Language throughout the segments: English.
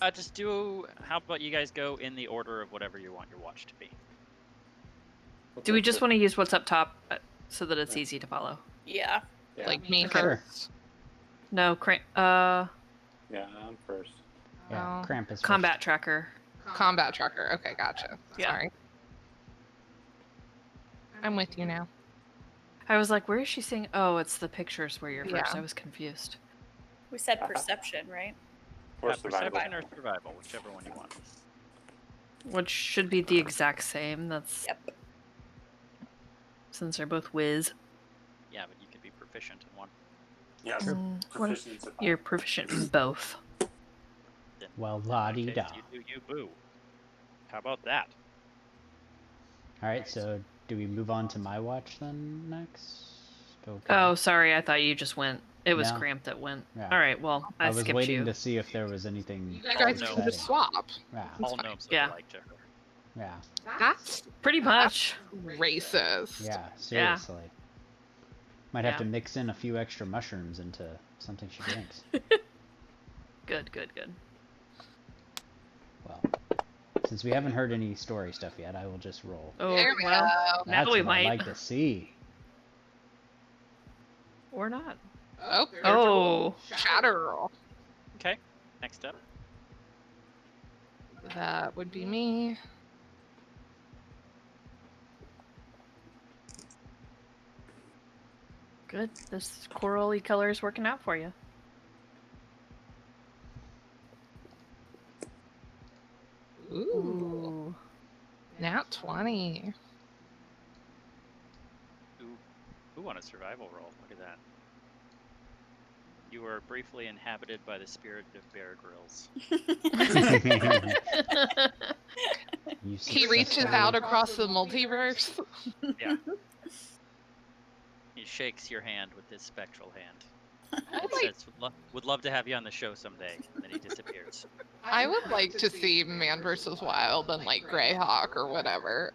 Just do. How about you guys go in the order of whatever you want your watch to be? Do we just want to use what's up top so that it's Yeah. easy to follow? Yeah. Like me Okay. first. No, Yeah, I'm first. Yeah, Oh. Krampus first. combat tracker. Combat tracker. Okay, gotcha. Yeah. Sorry. I'm with you now. I was like, where is she saying? Oh, it's the pictures where you're Yeah. first. I was confused. We said perception, right? Or survival. Perception or survival, whichever one you want. Which should be the exact same. That's Yep. since they're both whiz. Yeah, but you could be proficient in one. Yes. What- Proficient in survival. You're proficient in both. Then Well, in that la-di-da. case, you do you boo. How about that? All right, so do we move on to my watch then next? Okay. Oh, sorry. I thought you just went. It was No. Cramp that went. Yeah. All right. Well, I, I was skipped waiting you. to see if there was anything. You guys no. can just swap. Yeah, All fine. gnomes look Yeah. alike to her. yeah, That's Pretty much. racist. yeah. Seriously. Might have Yeah. to mix in a few extra mushrooms into something she drinks. Good. Good. Good. Well, since we haven't heard any story stuff yet, I will just roll. Oh There we well. go. Now That's we what I might. like to see. Or not. Oh. there's a Oh. Shatter. Okay, next up. That would be me. Good. This corally color is working out for you. Ooh. Nat 20. Who won a survival roll? Look at that. You were briefly inhabited by the spirit of Bear Grylls. You He reaches successfully- out across the multiverse. Yeah. He shakes your hand with his spectral hand. I It would, like, says, would love to have you on the show someday. And then he disappears. I would like to see Man vs. Wild and like Greyhawk or whatever.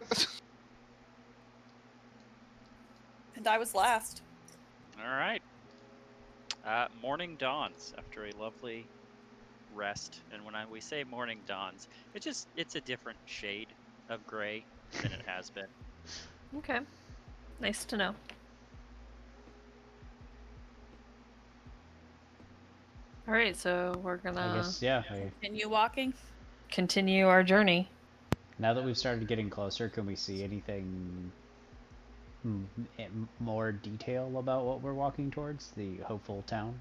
And I was last. All right. Morning dawns after a lovely rest. And when we say morning dawns, it's a different shade of gray than it has been. Okay. Nice to know. All right, so we're I gonna guess, yeah. Continue walking. continue our journey. Now that we've started getting closer, can we see anything more detail about what we're walking towards? The hopeful town?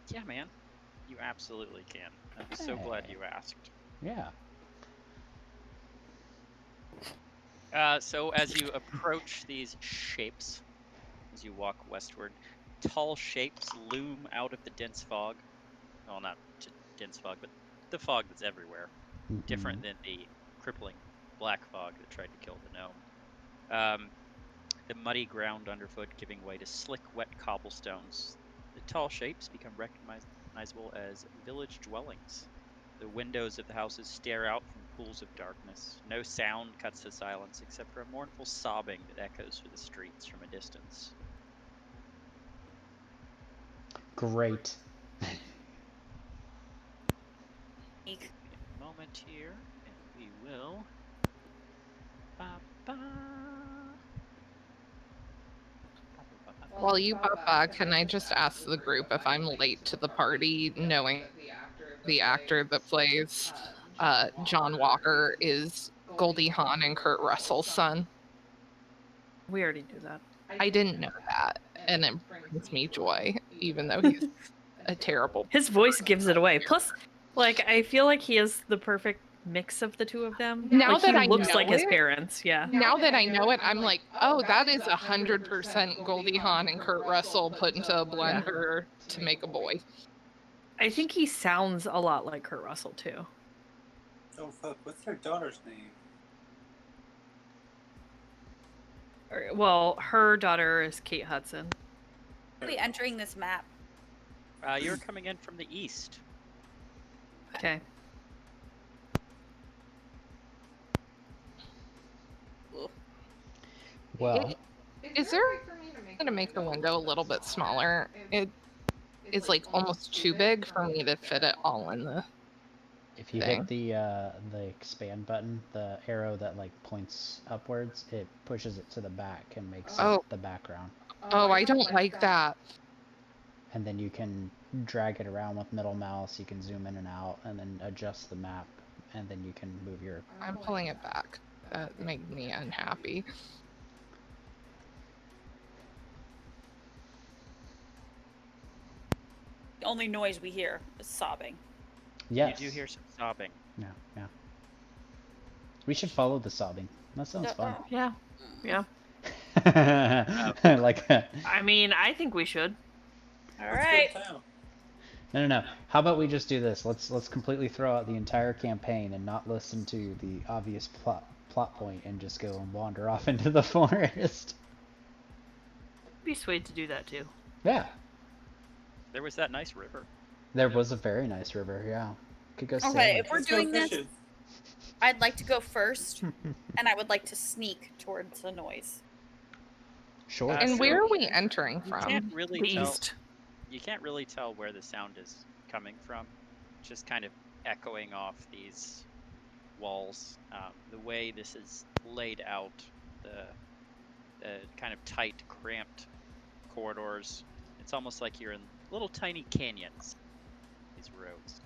Yeah, man. You absolutely can. I'm so glad you asked. Yeah. So as you approach these shapes, as you walk westward, tall shapes loom out of the dense fog. Well, not dense fog, but the fog that's everywhere. Different than the crippling black fog that tried to kill the gnome. The muddy ground underfoot giving way to slick, wet cobblestones. The tall shapes become recognizable as village dwellings. The windows of the houses stare out from pools of darkness. No sound cuts the silence except for a mournful sobbing that echoes through the streets from a distance. Great. Eek. A moment here, and we will. Ba-ba. While you pop back, can I just ask the group if I'm late to the party, knowing the actor that plays John Walker is Goldie Hawn and Kurt Russell's son? We already knew that. I didn't know that, and it brings me joy, even though he's a terrible. His voice gives it away. Plus, like, I feel like he is the perfect mix of the two of them. Now like, that he I looks know like his it- parents. Yeah. Now that I know it, I'm like, oh, that is 100% Goldie Hawn and Kurt Russell put into a blender to make a boy. I think he sounds a lot like Kurt Russell too. Oh fuck! What's their daughter's name? Well, her daughter is Kate Hudson. Are we entering this map? You're coming in from the east. Okay. Well, Is there a way for me to make the window a little bit smaller? It is like almost too big for me to fit it all in the If you thing. hit the expand button, the arrow that like points upwards, it pushes it to the back and makes Oh. it the background. Oh, I don't like that. And then you can drag it around with middle mouse. You can zoom in and out, and then adjust the map, and then you can move your. I'm pulling it back. That made me unhappy. The only noise we hear is sobbing. Yes. You do hear some sobbing. Yeah. We should follow the sobbing. That sounds fun. Yeah. Yeah. Like. I mean, I think we should. All Let's go right. down. No. How about we just do this? Let's completely throw out the entire campaign and not listen to the obvious plot point and just go and wander off into the forest. Be swayed to do that too. Yeah. There was that nice river. There was a very nice river. Yeah. Could go Okay, sailing. if we're Let's go doing this, fishing. I'd like to go first, and I would like to sneak towards the noise. Sure. Uh, And so where are we entering You from? can't really The tell. east. You can't really tell where the sound is coming from. It's just kind of echoing off these walls. The way this is laid out, the kind of tight, cramped corridors. It's almost like you're in little tiny canyons. These roads.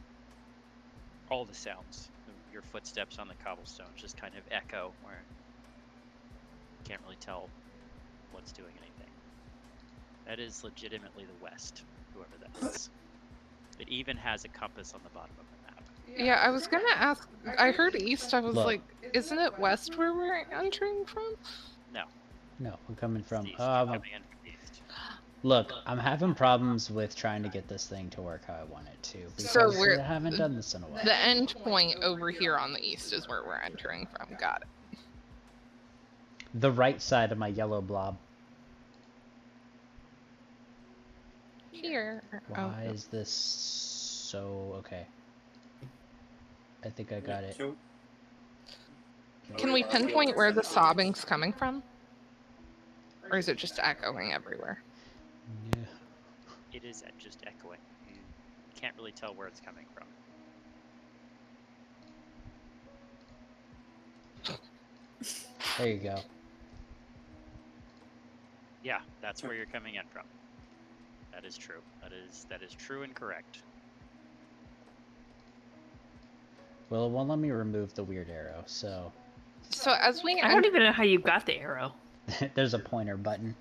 All the sounds, your footsteps on the cobblestones, just kind of echo where you can't really tell what's doing anything. That is legitimately the west, whoever that is. It even has a compass on the bottom of the map. Yeah, I was gonna ask. I heard east. I was Look. like, isn't it west where we're entering from? No, I'm coming It's from. east. You're coming in from the east. Look, I'm having problems with trying to get this thing to work how I want it to because So we're- I haven't done this in a while. The end point over here on the east is where we're entering from. Got it. The right side of my yellow blob. Here. Why is this so okay? I think I got it. So- Can we pinpoint where the sobbing's coming from? Or is it just echoing everywhere? Yeah. It is just echoing. You can't really tell where it's coming from. There you go. Yeah, that's where you're coming in from. That is true. That is true and correct. Well, it won't let me remove the weird arrow, so So as we I don't even know how you got the arrow. there's a pointer button.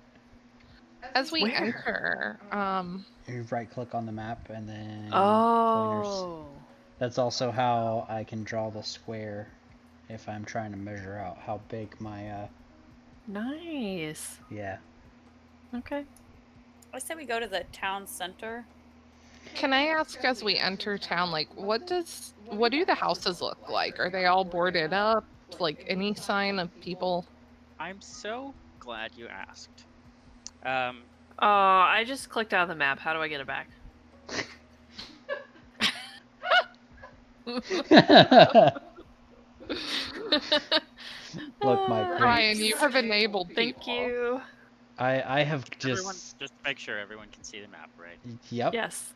as we Where? enter, You right click on the map and then pointers. Oh. That's also how I can draw the square if I'm trying to measure out how big my Nice. yeah. Okay. I say we go to the town center. can I ask as we enter town, like what do the houses look like? Are they all boarded up? Like any sign of people? I'm so glad you asked. Oh, I just clicked out of the map. How do I get it back? Look, my Ryan, you have enabled Thank people. you. I have everyone, just just make sure everyone can see the map, right? yep. Yes.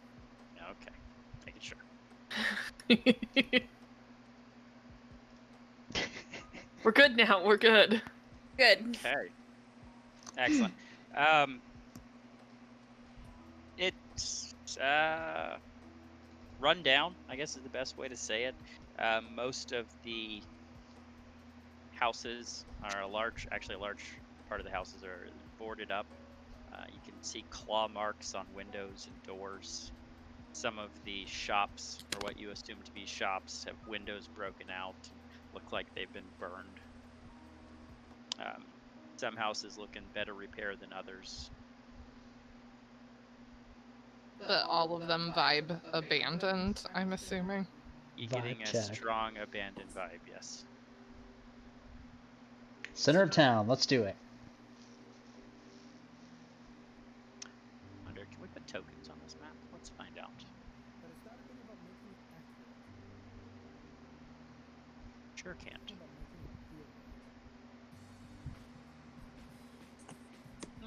Okay, making sure. We're good now. We're good. Good. Okay. Excellent. It's run down, I guess is the best way to say it. Most of the houses are a large part of the houses are boarded up. You can see claw marks on windows and doors. Some of the shops, or what you assume to be shops, have windows broken out and look like they've been burned. Some houses look in better repair than others. But all of them vibe abandoned, I'm assuming. You're Vibe getting a check. strong abandoned vibe, yes. Center of town. Let's do it. Wonder, can we put tokens on this map? Let's find out. Sure can't.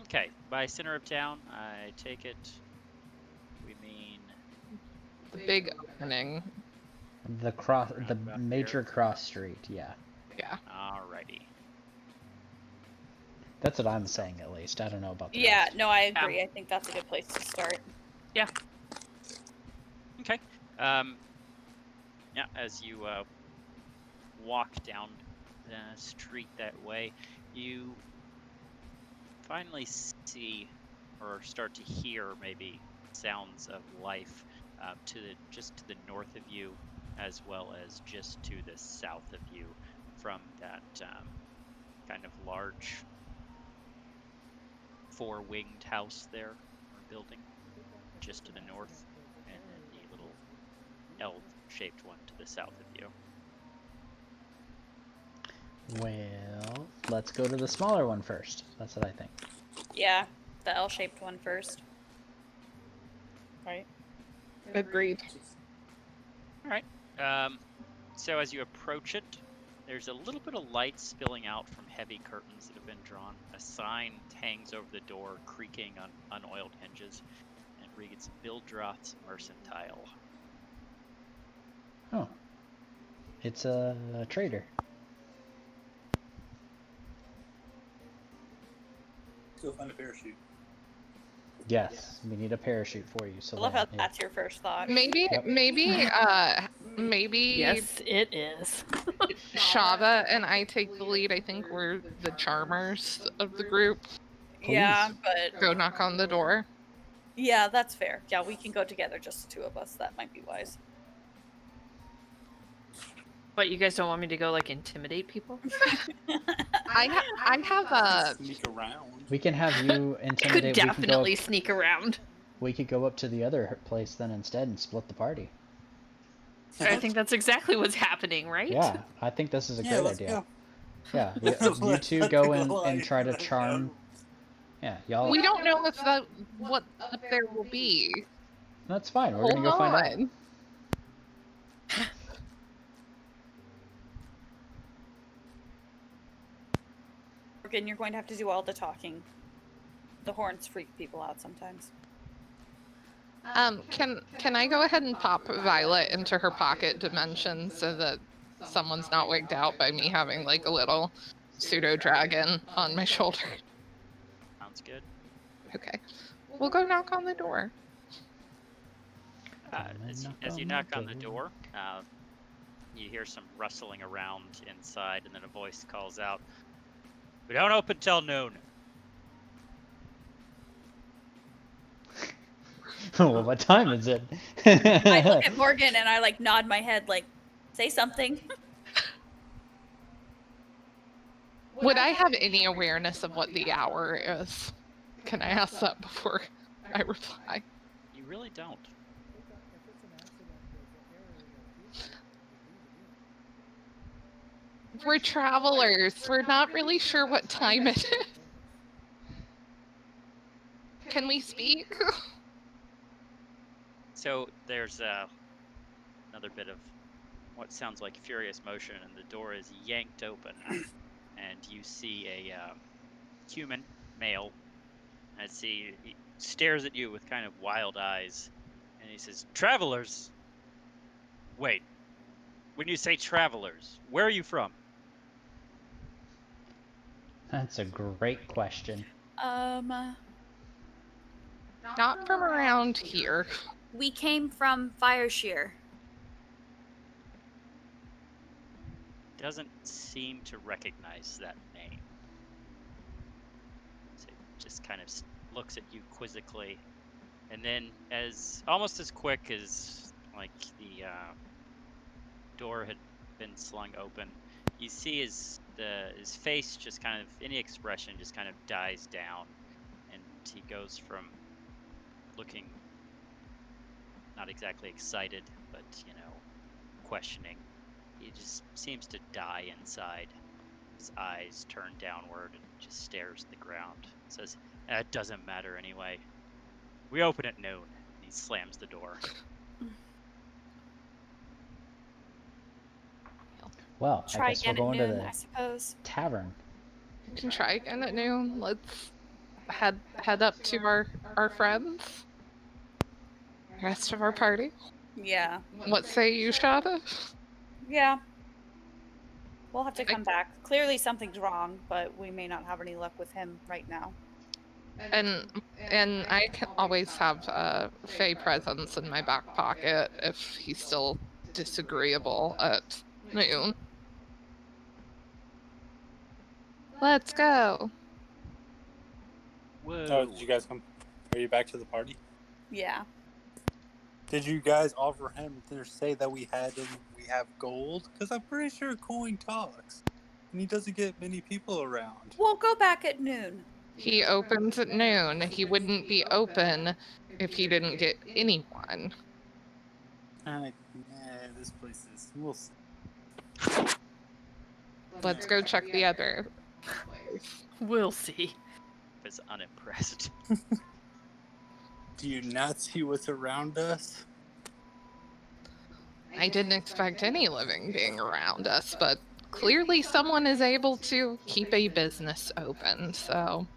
Okay, by center of town, I take it we mean The big opening. the Roundabout major here. cross street. Yeah, Yeah. Alrighty. that's what I'm saying at least. I don't know about the Yeah, rest. no, I agree. I think that's a good place to start. Okay. Yeah, as you walk down the street that way, you finally see or start to hear maybe sounds of life just to the north of you, as well as just to the south of you, from that kind of large four-winged house there or building just to the north, and then the little L-shaped one to the south of you. Well, let's go to the smaller one first. That's what I think. Yeah, the L-shaped one first. Right. Agreed. So as you approach it, there's a little bit of light spilling out from heavy curtains that have been drawn. A sign hangs over the door, creaking on unoiled hinges, and it reads Bildroth's Mercantile. Oh, it's a trader. Go find a parachute. Yes, we need a parachute for you. So I love how yeah. that's your first thought. Maybe, Yep. maybe Yes, it is. Shava and I take the lead. I think we're the charmers of the group. Yeah, Please. but Go knock on the door. yeah, that's fair. Yeah, we can go together, just the two of us. That might be wise. But you guys don't want me to go like intimidate people? I have a Sneak around. We can have you I could intimidate. definitely sneak around. We could go up to the other place then instead and split the party. I think that's exactly what's happening, right? Yeah, I think this is a great let's idea. go. Yeah, you two go in and try to charm. Yeah, y'all. We don't know what up there will be. That's fine. We're Hold gonna go find out. on. Morgan, you're going to have to do all the talking. The horns freak people out sometimes. Can I go ahead and pop Violet into her pocket dimension so that someone's not wigged out by me having like a little pseudo dragon on my shoulder? Sounds good. Okay. We'll go knock on the door. As you knock on the door, you hear some rustling around inside, and then a voice calls out, "We don't open till noon." Well, what time is it? I look at Morgan and I like nod my head, like, say something. Would I have any awareness of what the hour is? Can I ask that before I reply? You really don't. We're travelers. We're not really sure what time it is. Can we speak? So there's another bit of what sounds like furious motion, and the door is yanked open, and you see a human male. And he stares at you with kind of wild eyes, and he says, "Travelers? Wait, when you say travelers, where are you from?" That's a great question. Not from around here. We came from Fireshear. Doesn't seem to recognize that name. So he just kind of looks at you quizzically, and then almost as quick as like the door had been slung open, you see his face just kind of, any expression just kind of dies down, and he goes from looking not exactly excited, but questioning. He just seems to die inside. His eyes turn downward and just stares at the ground. Says, "It doesn't matter anyway. We open at noon." And he slams the door. Well, I Try guess we're again at going to noon, the I suppose. tavern. We can try again at noon. Let's head up to our friends. Rest of our party. Yeah. What say you, Shada? Yeah. We'll have to come back. Clearly something's wrong, but we may not have any luck with him right now. And I can always have Fey presence in my back pocket if he's still disagreeable at noon. Let's go. Whoa. Oh, did you guys come? Are you back to the party? Yeah. Did you guys offer him to say that we have gold? Because I'm pretty sure coin talks, and he doesn't get many people around. We'll go back at noon. He opens at noon. He wouldn't be open if he didn't get anyone. This place is. We'll see. Let's go check the other. We'll see. Was unimpressed. Do you not see what's around us? I didn't expect any living being around us, but clearly someone is able to keep a business open, so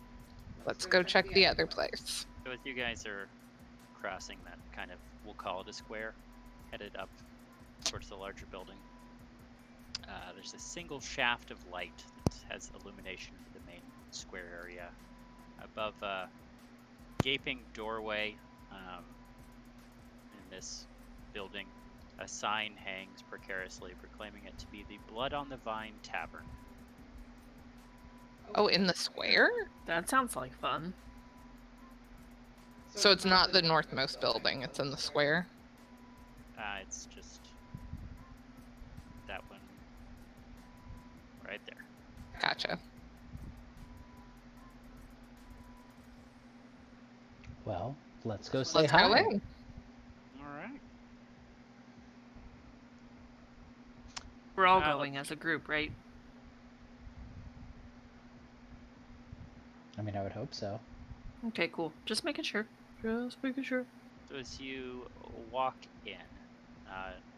let's go check the other place. So as you guys are crossing that kind of, we'll call it a square, headed up towards the larger building, there's a single shaft of light that has illumination for the main square area. Above a gaping doorway in this building, a sign hangs precariously proclaiming it to be the Blood on the Vine Tavern. Oh, in the square? That sounds like fun. So it's not the northmost building, it's in the square? It's just that one right there. Gotcha. Well, let's go say Let's hi. go in. All right. We're all Uh, going as a group, right? I mean, I would hope so. Okay, cool. Just making sure. Just making sure. So as you walk in,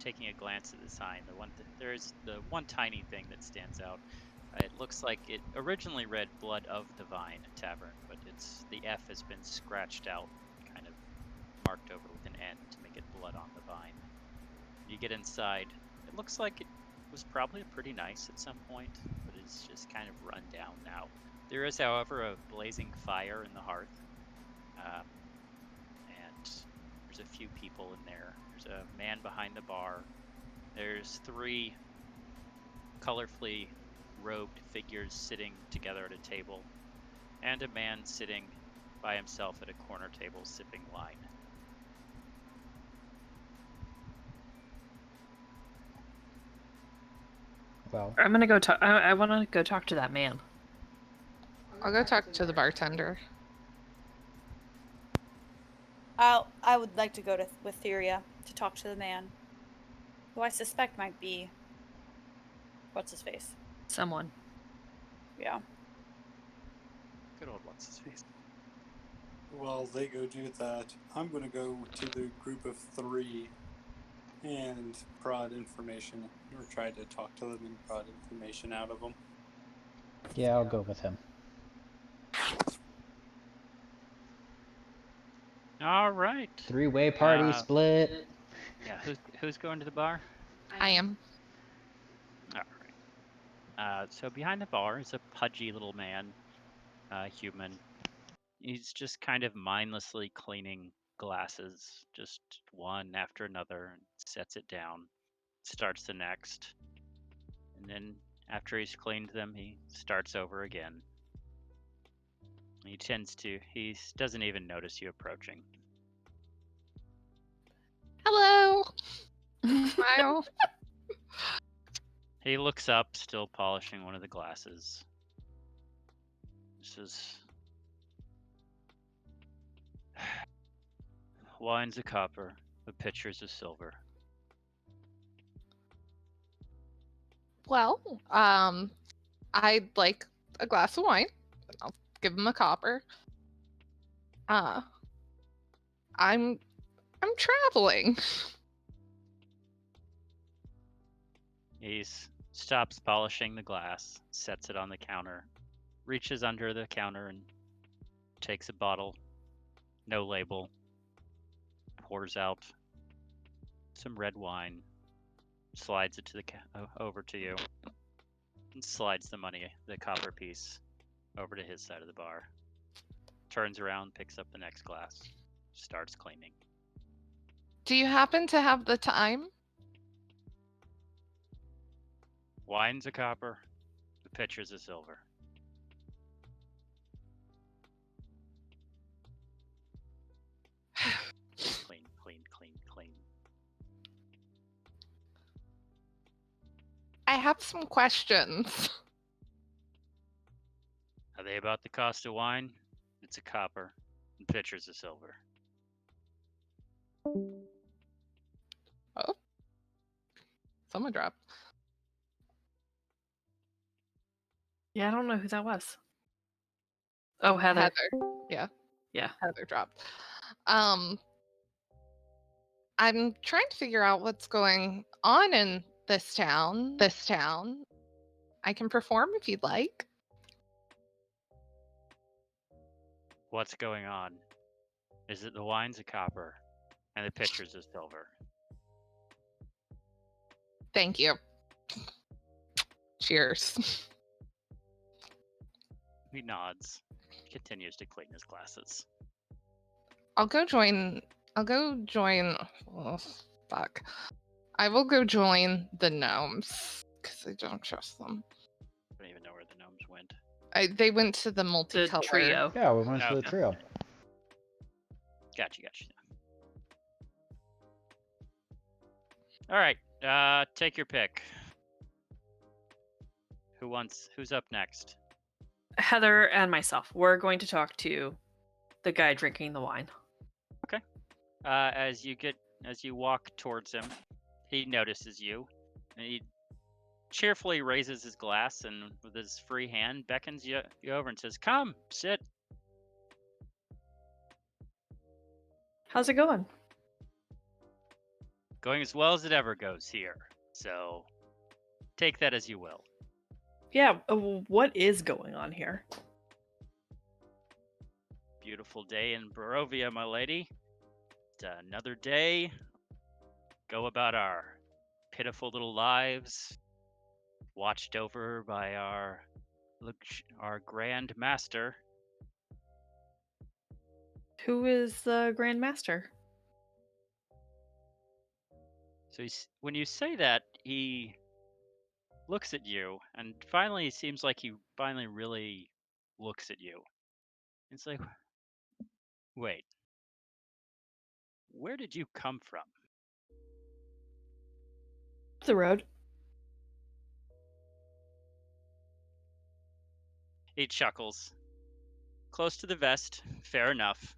taking a glance at the sign, there's the one tiny thing that stands out. It looks like it originally read "Blood of the Vine Tavern," but the F has been scratched out, kind of marked over with an N to make it "Blood on the Vine." You get inside. It looks like it was probably pretty nice at some point, but it's just kind of run down now. There is, however, a blazing fire in the hearth, and there's a few people in there. There's a man behind the bar. There's 3 colorfully robed figures sitting together at a table, and a man sitting by himself at a corner table sipping wine. Well, I'm gonna go talk. I want to go talk to that man. I'll go talk to the bartender. I would like to go with Theria to talk to the man, who I suspect might be. What's his face? Someone. Yeah. Good old what's his face. Well, they go do that. I'm gonna go to the group of 3 and prod information, or try to talk to them and prod information out of them. yeah, I'll go with him. All right. 3-way party Uh, split. Yeah, who's going to the bar? I am. All right. So behind the bar is a pudgy little man, human. He's just kind of mindlessly cleaning glasses, just one after another, and sets it down, starts the next, and then after he's cleaned them, he starts over again. He doesn't even notice you approaching. Hello. Smile. He looks up, still polishing one of the glasses. Says, "Wine's a copper, but pitcher's a silver." Well, I'd like a glass of wine. I'll give him a copper. I'm traveling. He stops polishing the glass, sets it on the counter, reaches under the counter and takes a bottle, no label, pours out some red wine, slides it to the over to you, and slides the money, the copper piece, over to his side of the bar. Turns around, picks up the next glass, starts cleaning. Do you happen to have the time? Wine's a copper, the pitcher's a silver. Clean, clean, clean, clean. I have some questions. Are they about the cost of wine? It's a copper, and pitcher's a silver. Oh. Someone dropped. Yeah, I don't know who that was. Oh, Heather. Heather. Yeah. Yeah. Heather dropped. I'm trying to figure out what's going on in this town. I can perform if you'd like. What's going on? Is it the wine's a copper, and the pitcher's a silver? Thank you. Cheers. He nods, continues to clean his glasses. I'll go join. Oh, fuck. I will go join the gnomes because I don't trust them. I don't even know where the gnomes went. They went to the The multicolor. trio. Yeah, we went to the Okay. trio. Gotcha. All right, take your pick. Who's up next? Heather and myself. We're going to talk to the guy drinking the wine. As you walk towards him, he notices you, and he cheerfully raises his glass and with his free hand beckons you over and says, "Come, sit." How's it going? Going as well as it ever goes here. So take that as you will. Yeah, what is going on here? Beautiful day in Barovia, my lady. It's another day. Go about our pitiful little lives, watched over by our Grand Master. Who is the Grand Master? So when you say that, he looks at you, and finally, it seems like he finally really looks at you. It's like, wait, where did you come from? The road. He chuckles. Close to the vest, fair enough.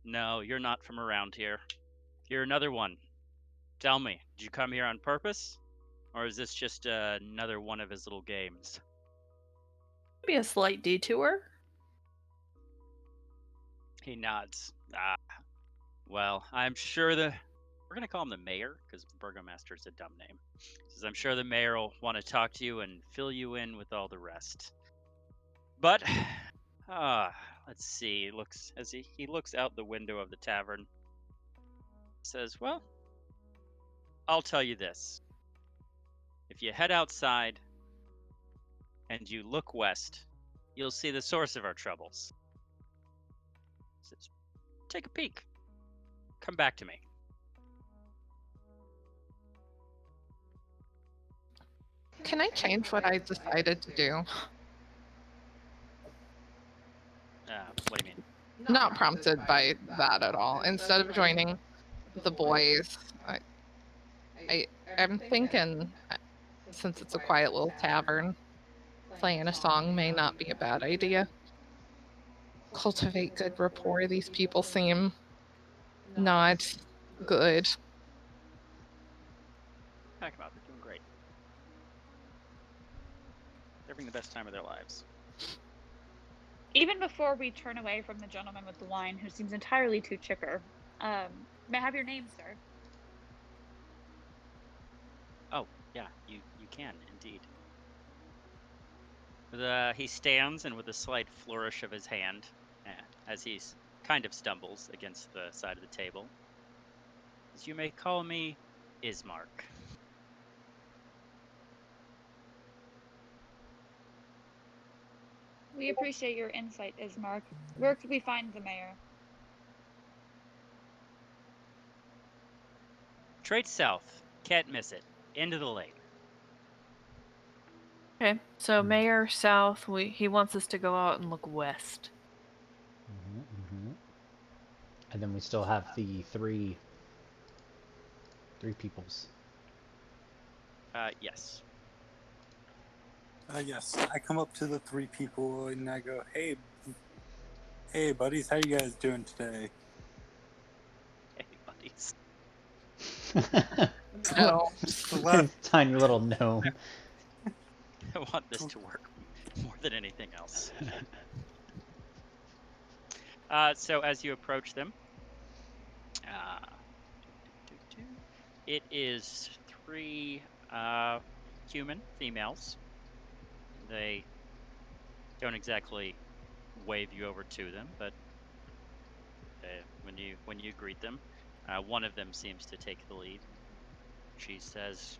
No, you're not from around here. You're another one. Tell me, did you come here on purpose? Or is this just another one of his little games? Maybe a slight detour. He nods. Well, I'm sure we're going to call him the mayor, because Burgomaster is a dumb name. He says, I'm sure the mayor will want to talk to you and fill you in with all the rest. But, let's see. He looks out the window of the tavern. Says, well, I'll tell you this. If you head outside and you look west, you'll see the source of our troubles. Says, take a peek. Come back to me. Can I change what I decided to do? What do you mean? Not prompted by that at all. Instead of joining the boys, I'm thinking, since it's a quiet little tavern, playing a song may not be a bad idea. Cultivate good rapport. These people seem not good. Talk about they're doing great. They're having the best time of their lives. Even before we turn away from the gentleman with the wine, who seems entirely too chipper, may I have your name, sir? Oh, yeah, you can indeed. He stands and with a slight flourish of his hand, as he kind of stumbles against the side of the table, as you may call me Ismark. We appreciate your insight, Ismark. Where could we find the mayor? Straight south. Can't miss it. End of the lane. Okay, so Mayor South, he wants us to go out and look west. And then we still have the three peoples. Yes. Yes, I come up to the three people and I go, hey buddies, how you guys doing today? Hey, buddies. No. Tiny little gnome. I want this to work more than anything else. So as you approach them, it is three human females. They don't exactly wave you over to them, but when you greet them, one of them seems to take the lead. She says,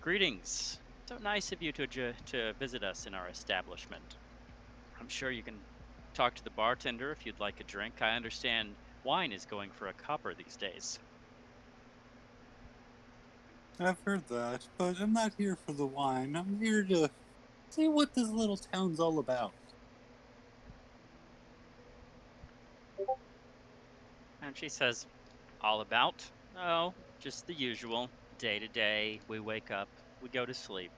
"Greetings. So nice of you to visit us in our establishment. I'm sure you can talk to the bartender if you'd like a drink. I understand wine is going for a copper these days." I've heard that, but I'm not here for the wine. I'm here to see what this little town's all about. And she says, "All about? Oh, just the usual. Day to day, we wake up, we go to sleep,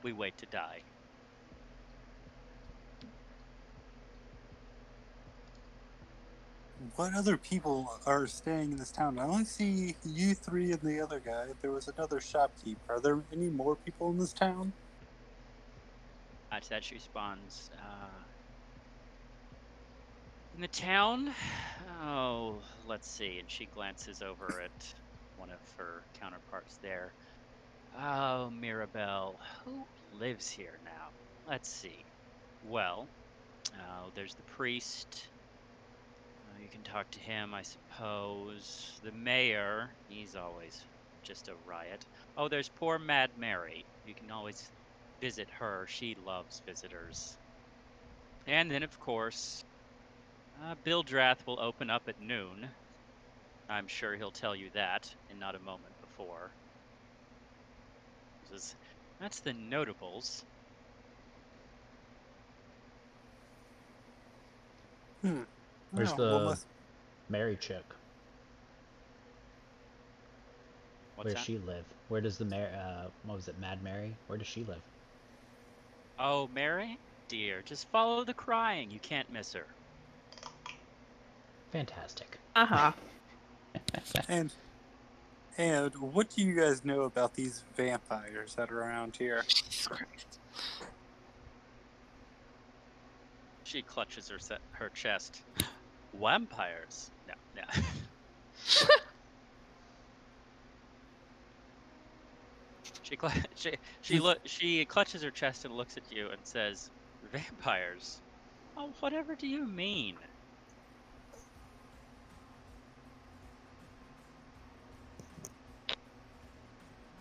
we wait to die." What other people are staying in this town? I only see you three and the other guy. There was another shopkeep. Are there any more people in this town? To that she responds, "In the town? Oh, let's see." And she glances over at one of her counterparts there. "Oh, Mirabelle, who lives here now? Let's see. Well, there's the priest. You can talk to him, I suppose. The mayor, he's always just a riot. Oh, there's poor Mad Mary. You can always visit her. She loves visitors. And then, of course, Bildrath will open up at noon. I'm sure he'll tell you that, and not a moment before. That's the notables." Where's Oh, the well, Mary chick? What's Where that? does she live? Where does the what was it, Mad Mary? Where does she live? Oh, Mary? Dear, just follow the crying. You can't miss her. Fantastic. Uh-huh. And what do you guys know about these vampires that are around here? Jesus Christ. She clutches her chest. Vampires? No. She clutches her chest and looks at you and says, "Vampires? Oh, whatever do you mean?"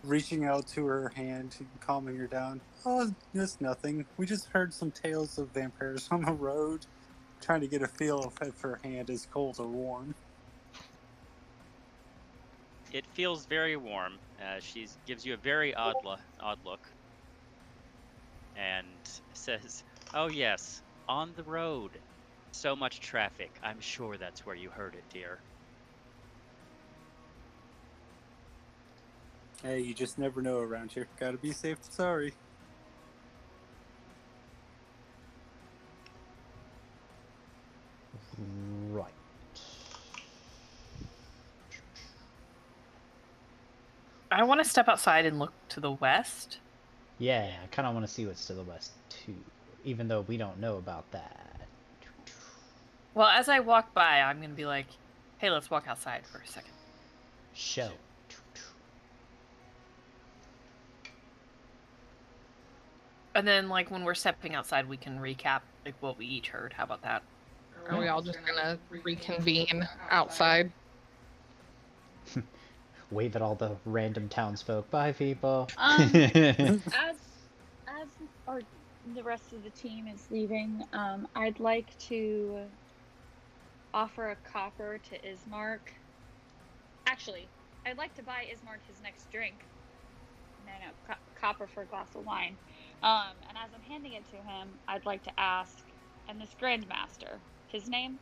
Reaching out to her hand, calming her down. Oh, just nothing. We just heard some tales of vampires on the road. Trying to get a feel if her hand is cold or warm. It feels very warm. She gives you a very odd look, and says, "Oh yes, on the road. So much traffic. I'm sure that's where you heard it, dear." Hey, you just never know around here. Gotta be safe than sorry. Right. I want to step outside and look to the west. Yeah, I kind of want to see what's to the west too, even though we don't know about that. Well, as I walk by, I'm going to be like, hey, let's walk outside for a second. Show. And then, like, when we're stepping outside, we can recap, like, what we each heard. How about that? Are we all just gonna reconvene outside? wave at all the random townsfolk. Bye, people. As the rest of the team is leaving, I'd like to offer a copper to Ismark. Actually, I'd like to buy Ismark his next drink. No, copper for a glass of wine. And as I'm handing it to him, I'd like to ask, and this Grandmaster, his name?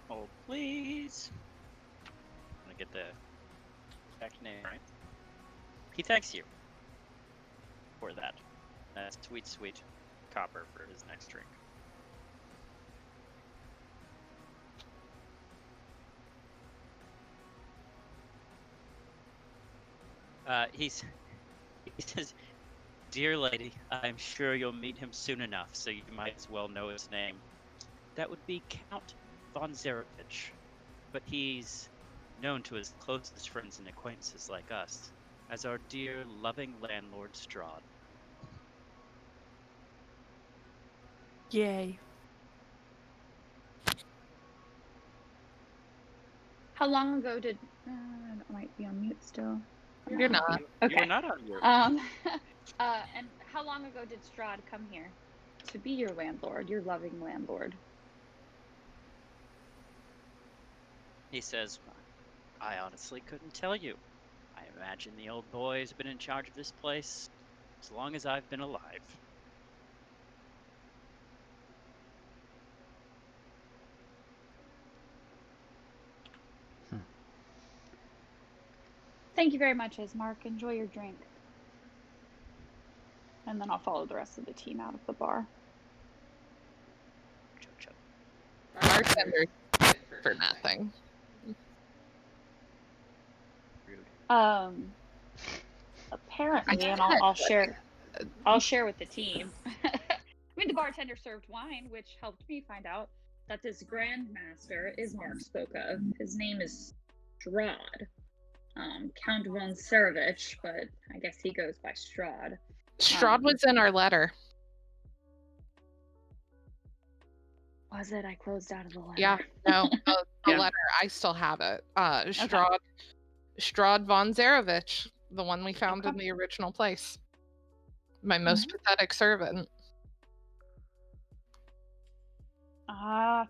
Hold please. I'm gonna get the exact name right. He thanks you for that. Sweet, sweet copper for his next drink. He says, "Dear lady, I'm sure you'll meet him soon enough, so you might as well know his name. That would be Count von Zarevich, but he's known to his closest friends and acquaintances like us as our dear, loving landlord Strahd." Yay. How long ago did... I might be on mute still. You're not. You were not on your. And how long ago did Strahd come here to be your landlord, your loving landlord? He says, "I honestly couldn't tell you. I imagine the old boy's been in charge of this place as long as I've been alive." Thank you very much, Ismark. Enjoy your drink. And then I'll follow the rest of the team out of the bar. Chug, chug. Bartender for nothing. Rude. Apparently, and I'll share with the team. I mean, the bartender served wine, which helped me find out that this Grandmaster Ismark spoke of. His name is Strahd. Count von Zarevich, but I guess he goes by Strahd. Strahd was in our letter. Was it? I closed out of the letter. Yeah, no, the Yeah. letter, I still have it. Strahd von Zarevich, the one we found in the original place. My most pathetic servant.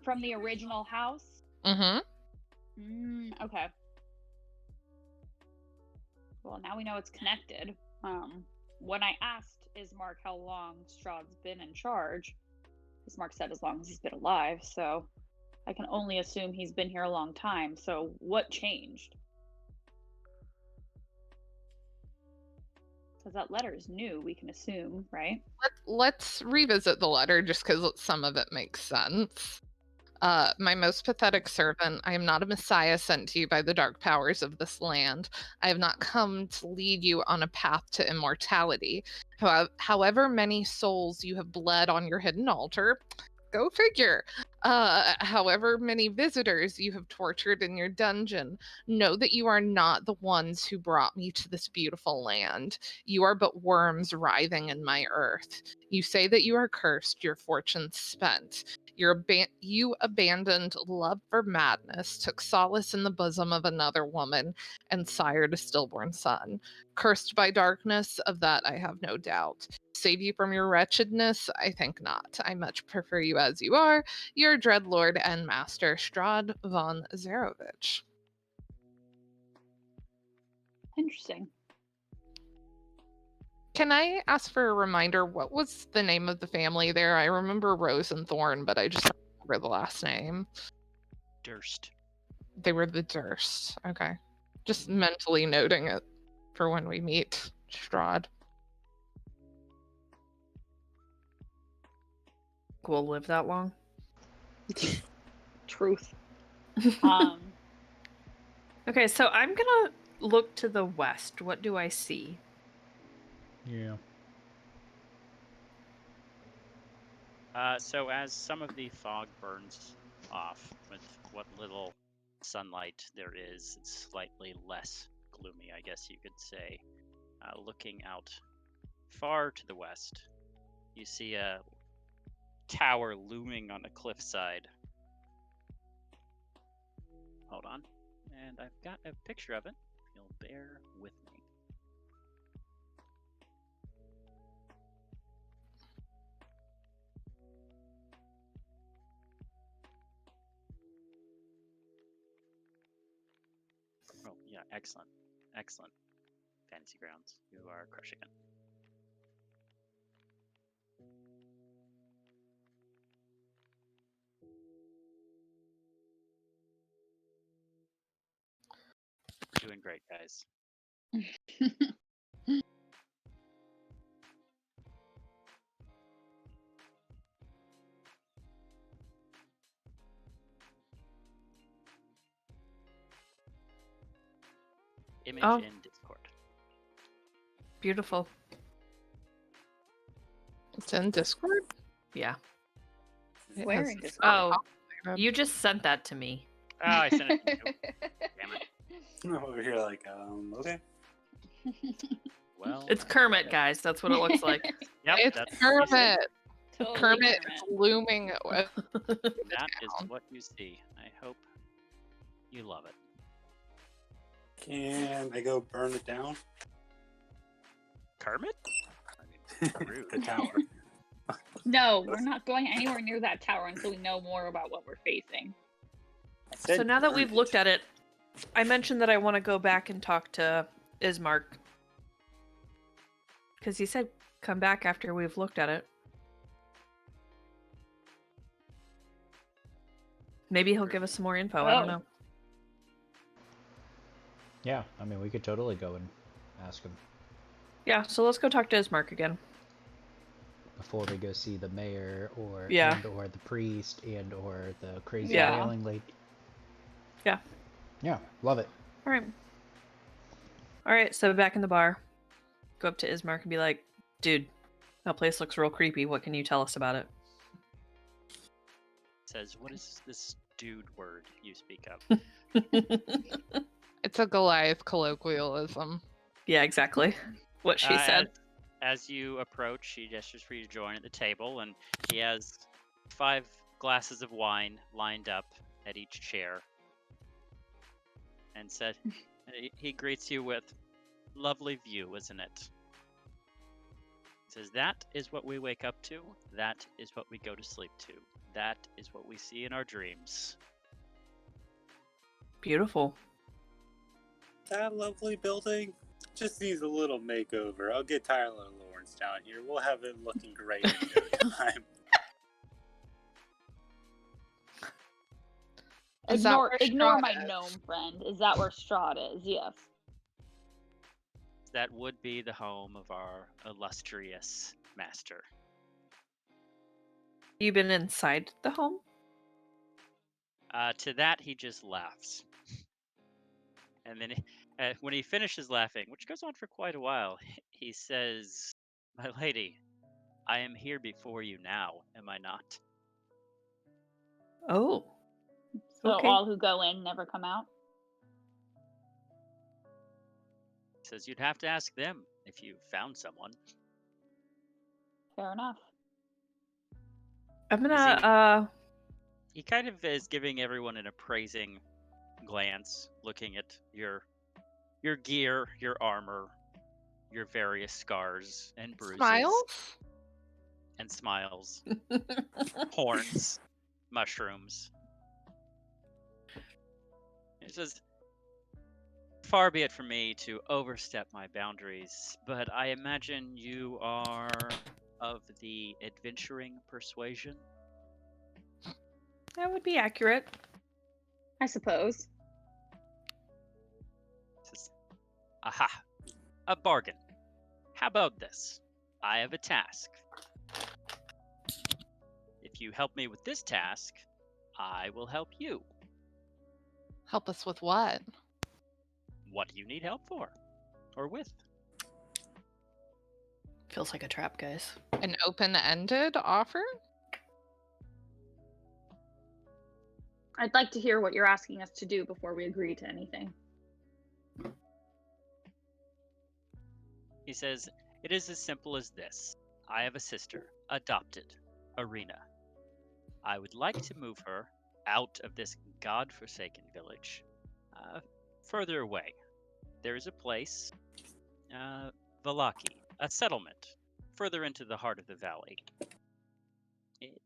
From the original house? Mm-hmm. Okay. Well, now we know it's connected. When I asked Ismark how long Strahd's been in charge, Ismark said as long as he's been alive, so I can only assume he's been here a long time. So what changed? Because that letter is new, we can assume, right? Let's revisit the letter just because some of it makes sense. My most pathetic servant, I am not a messiah sent to you by the dark powers of this land. I have not come to lead you on a path to immortality. However many souls you have bled on your hidden altar, go figure. However many visitors you have tortured in your dungeon, know that you are not the ones who brought me to this beautiful land. You are but worms writhing in my earth. You say that you are cursed, your fortunes spent. You abandoned love for madness, took solace in the bosom of another woman, and sired a stillborn son. Cursed by darkness, of that I have no doubt. Save you from your wretchedness? I think not. I much prefer you as you are, your dreadlord and master, Strahd von Zarevich. Interesting. Can I ask for a reminder? What was the name of the family there? I remember Rose and Thorn, but I just don't remember the last name. Durst. They were the Durst. Okay. Just mentally noting it for when we meet Strahd. We'll live that long. Truth. Okay, so I'm gonna look to the west. What do I see? Yeah. So as some of the fog burns off with what little sunlight there is, it's slightly less gloomy, I guess you could say. Looking out far to the west, you see a tower looming on a cliffside. Hold on. And I've got a picture of it. If you'll bear with me. Oh, yeah, excellent. Excellent. Fantasy Grounds. You are crushing it. We're doing great, guys. Image Oh. in Discord. Beautiful. It's in Discord. Yeah. It Where has- in Discord? Oh, you just sent that to me. Ah, I sent it to you. Damn it. I'm over here like, okay. Well, It's Kermit, guys. That's what it looks like. Yep, It's that's what you see. Kermit. Totally Kermit is looming. That is what you see. I hope you love it. Can I go burn it down? Kermit? I mean, rude. The tower. No, we're not going anywhere near that tower until we know more about what we're facing. I said So now that burn we've it. looked at it, I mentioned that I want to go back and talk to Ismark. Because he said come back after we've looked at it. Maybe he'll give us some more info. I don't Oh. know. Yeah, I mean, we could totally go and ask him Yeah, so let's go talk to Ismark again. before we go see the mayor or Yeah. and or the priest and or the crazy Yeah. wailing lady. Yeah. Yeah, love it. All right. All right, so back in the bar. Go up to Ismark and be like, dude, that place looks real creepy. What can you tell us about it? Says, what is this dude word you speak of? It's a Goliath colloquialism. Yeah, exactly. What she said. As you approach, he gestures for you to join at the table, and he has 5 glasses of wine lined up at each chair. And said, he greets you with, lovely view, isn't it? He says, that is what we wake up to. That is what we go to sleep to. That is what we see in our dreams. Beautiful. That lovely building just needs a little makeover. I'll get Tyler Lawrence down here. We'll have it looking great in no time. Is that where Ignore Strahd my is? gnome friend. Is that where Strahd is? Yes. That would be the home of our illustrious master. You been inside the home? To that, he just laughs. And then when he finishes laughing, which goes on for quite a while, he says, my lady, I am here before you now, am I not? Oh. So Okay. all who go in never come out. He says, you'd have to ask them if you found someone. Fair enough. I'm gonna, He kind of is giving everyone an appraising glance, looking at your gear, your armor, your various scars and bruises. Smiles? And smiles. Horns. Mushrooms. It says, far be it from me to overstep my boundaries, but I imagine you are of the adventuring persuasion? that would be accurate. I suppose. It says, aha, a bargain. How about this? I have a task. If you help me with this task, I will help you. Help us with what? What do you need help for? Or with? Feels like a trap, guys. An open-ended offer? I'd like to hear what you're asking us to do before we agree to anything. He says, it is as simple as this. I have a sister, adopted, Arena. I would like to move her out of this godforsaken village. Further away, there is a place, Valaki, a settlement, further into the heart of the valley. It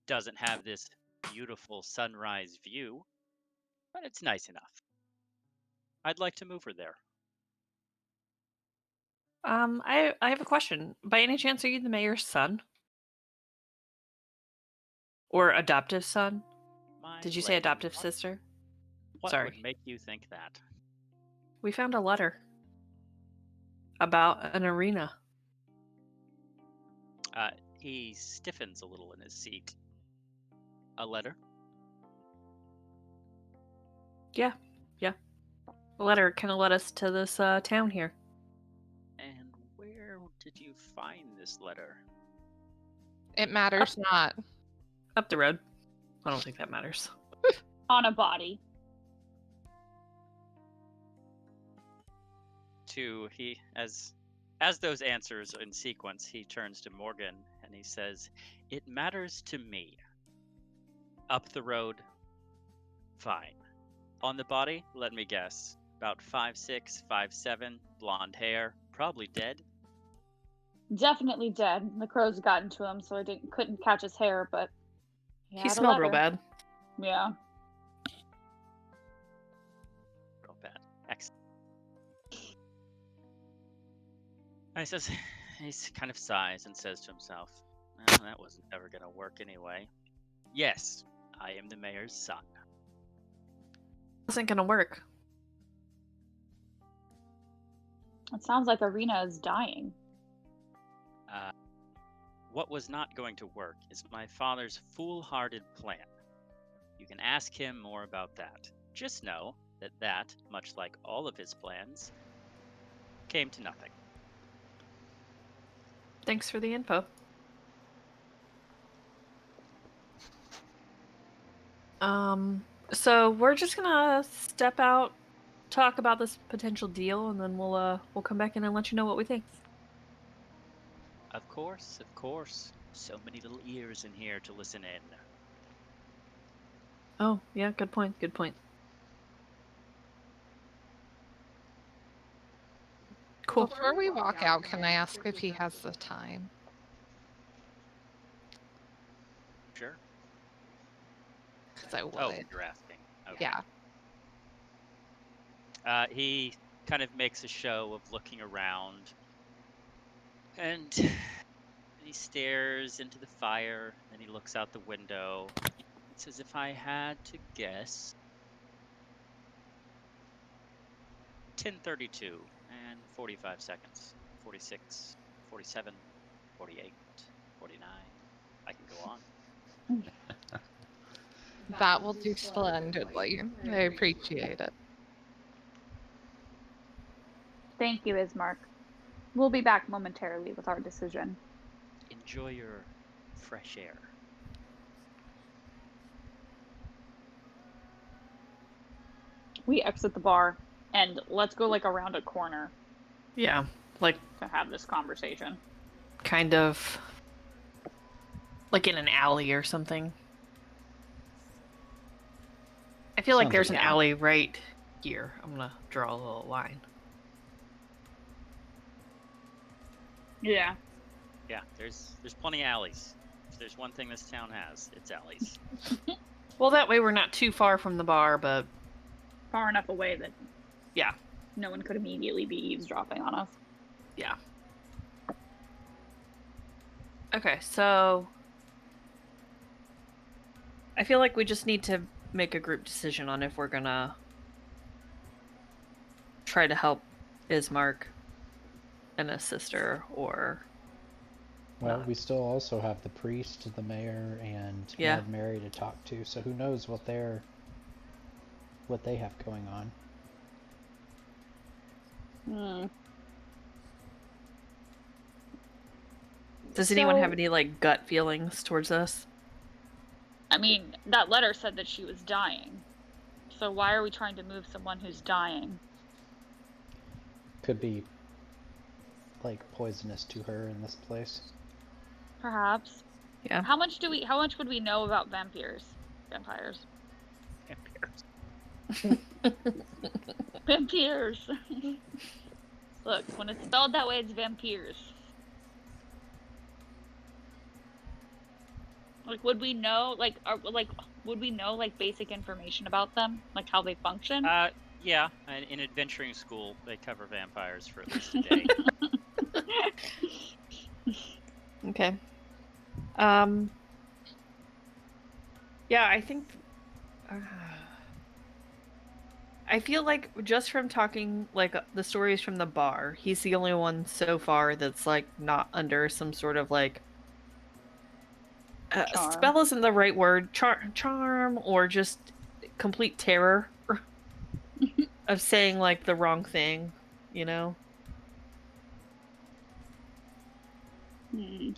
doesn't have this beautiful sunrise view, but it's nice enough. I'd like to move her there. I have a question. By any chance, are you the mayor's son? Or adoptive son? My Did you say lady, adoptive what- sister? What Sorry. would make you think that? We found a letter about an arena. He stiffens a little in his seat. A letter? Yeah. A letter kind of led us to this town here. And where did you find this letter? It matters not. Up the road. I don't think that matters. On a body. As those answers in sequence, he turns to Morgan and he says, "It matters to me. Up the road, fine. On the body, let me guess, about 5'6", 5'7", blonde hair, probably dead." Definitely dead. The crows got into him, so I couldn't catch his hair, but He smelled real bad. Yeah. Real bad. Excellent. And he kind of sighs and says to himself, "Well, that wasn't ever going to work anyway. Yes, I am the mayor's son." Isn't gonna work. It sounds like Arena is dying. What was not going to work is my father's foolhardy plan. You can ask him more about that. Just know that, much like all of his plans, came to nothing. Thanks for the info. So we're just gonna step out, talk about this potential deal, and then we'll come back in and let you know what we think. Of course. So many little ears in here to listen in. Oh, yeah, good point. Cool. Before we walk out, can I ask if he has the time? Sure. Because I would. Oh, you're asking. Okay. Yeah. He kind of makes a show of looking around, and he stares into the fire, and he looks out the window. He says, "If I had to guess, 10:32 and 45 seconds. 46, 47, 48, 49. I can go on." That will do splendidly. I appreciate it. Thank you, Ismark. We'll be back momentarily with our decision. Enjoy your fresh air. We exit the bar, and let's go around a corner Yeah, like to have this conversation. kind of like in an alley or something. I feel like Sounds there's an like- alley right here. I'm gonna draw a little line. Yeah. Yeah, there's plenty of alleys. If there's one thing this town has, it's alleys. Well, that way we're not too far from the bar, but Far enough away that yeah. no one could immediately be eavesdropping on us. Yeah. Okay, so I feel like we just need to make a group decision on if we're gonna try to help Ismark and his sister, or Well, not. we still also have the priest, the mayor, and Yeah. Mad Mary to talk to. So who knows what they have going on? Does anyone So- have any gut feelings towards us? I mean, that letter said that she was dying. So why are we trying to move someone who's dying? Could be poisonous to her in this place. Perhaps. Yeah. How much would we know about vampires? Vampires. Look, when it's spelled that way, it's vampires. Like, would we know, would we know, basic information about them? Like, how they function? Yeah, and in adventuring school, they cover vampires for at least a day. Okay. Yeah, I think. I feel like just from talking the stories from the bar, he's the only one so far that's not under some sort of Charm. spell isn't the right word, charm or just complete terror of saying the wrong thing, you know.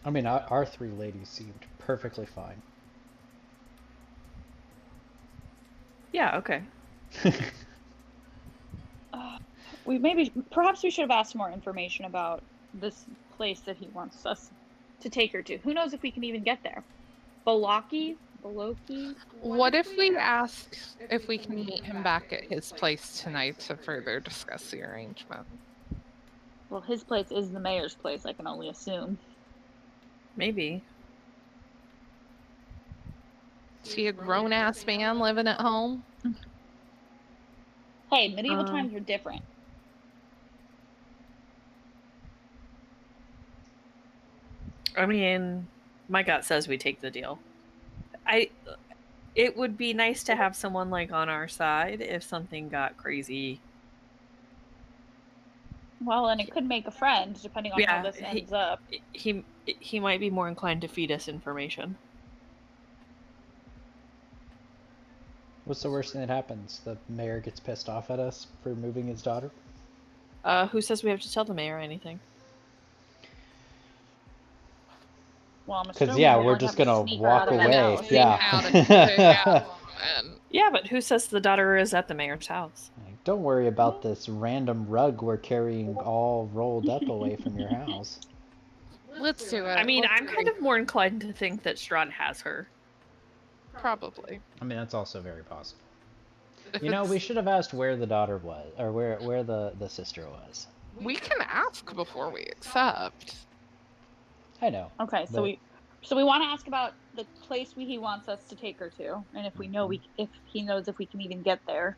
I mean, our three ladies seemed perfectly fine. Yeah. Okay. Perhaps we should have asked more information about this place that he wants us to take her to. Who knows if we can even get there? Boloki? What if we ask if we can meet him back at his place tonight to further discuss the arrangement? Well, his place is the mayor's place, I can only assume. Maybe. Is he a grown-ass man living at home? Hey, medieval times were different. I mean, my gut says we take the deal. It would be nice to have someone on our side if something got crazy. Well, and it could make a friend depending on how this ends up. He might be more inclined to feed us information. What's the worst thing that happens? The mayor gets pissed off at us for moving his daughter? Who says we have to tell the mayor anything? Well, because we're just gonna walk away. Yeah. Yeah, but who says the daughter is at the mayor's house? Don't worry about this random rug we're carrying all rolled up away from your house. Let's do it. I mean, I'm kind of more inclined to think that Strahd has her. Probably. I mean, that's also very possible. You know, we should have asked where the daughter was, or where the sister was. We can ask before we accept. I know. Okay, so we want to ask about the place he wants us to take her to, and if we know if he knows if we can even get there,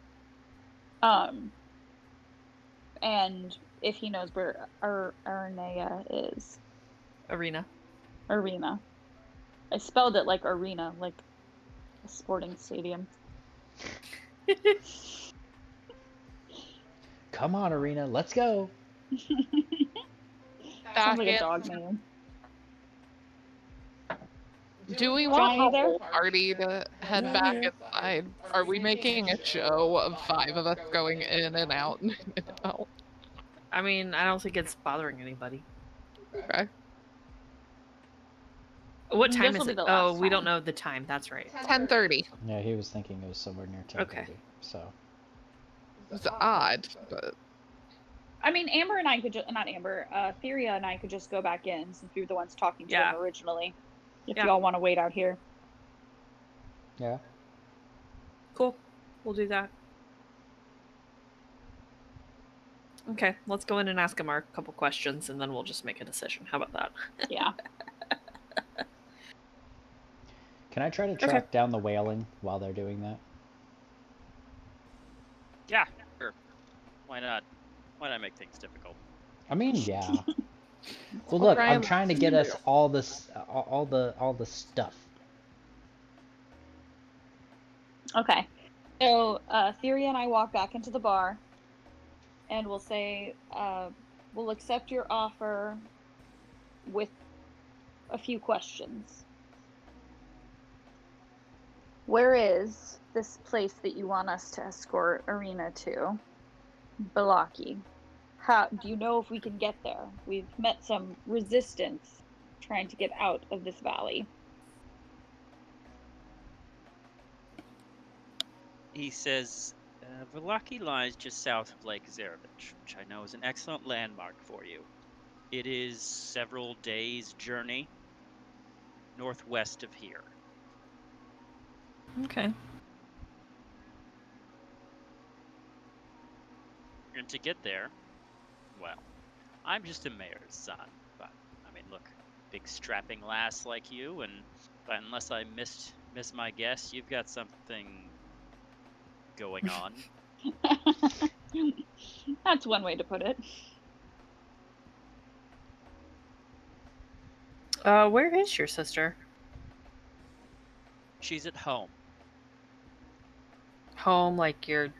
and if he knows where Arena is. Arena. I spelled it like arena, like a sporting stadium. Come on, Arena, let's go. Sounds like a dog name. Do we want the whole party to head back inside? Are we making a show of 5 of us going in and out and in and out? I mean, I don't think it's bothering anybody. Okay. What time is it? Oh, we don't know the time. That's right. 10:30. Yeah, he was thinking it was somewhere near 10:30. Okay. So. It's odd, but. I mean, Amber and I could not Amber, Theria and I could just go back in since we were the ones talking to him originally. If y'all want to wait out here. Yeah. Cool. We'll do that. Okay, let's go in and ask him a couple questions, and then we'll just make a decision. How about that? Yeah. Can I try to track down the wailing while they're doing that? Yeah, sure. Why not? Why not make things difficult? I mean, yeah. Well, look, I'm trying to get us all this, all the stuff. Okay. So, Theria and I walk back into the bar, and we'll say, we'll accept your offer with a few questions. Where is this place that you want us to escort Arena to? Boloki. How do you know if we can get there? We've met some resistance trying to get out of this valley. He says, Boloki lies just south of Lake Zarevich, which I know is an excellent landmark for you. It is several days' journey northwest of here. Okay. And to get there, well, I'm just a mayor's son. But, I mean, look, big strapping lass like you, but unless I miss my guess, you've got something going on. That's one way to put it. Where is your sister? She's at home. Home, like the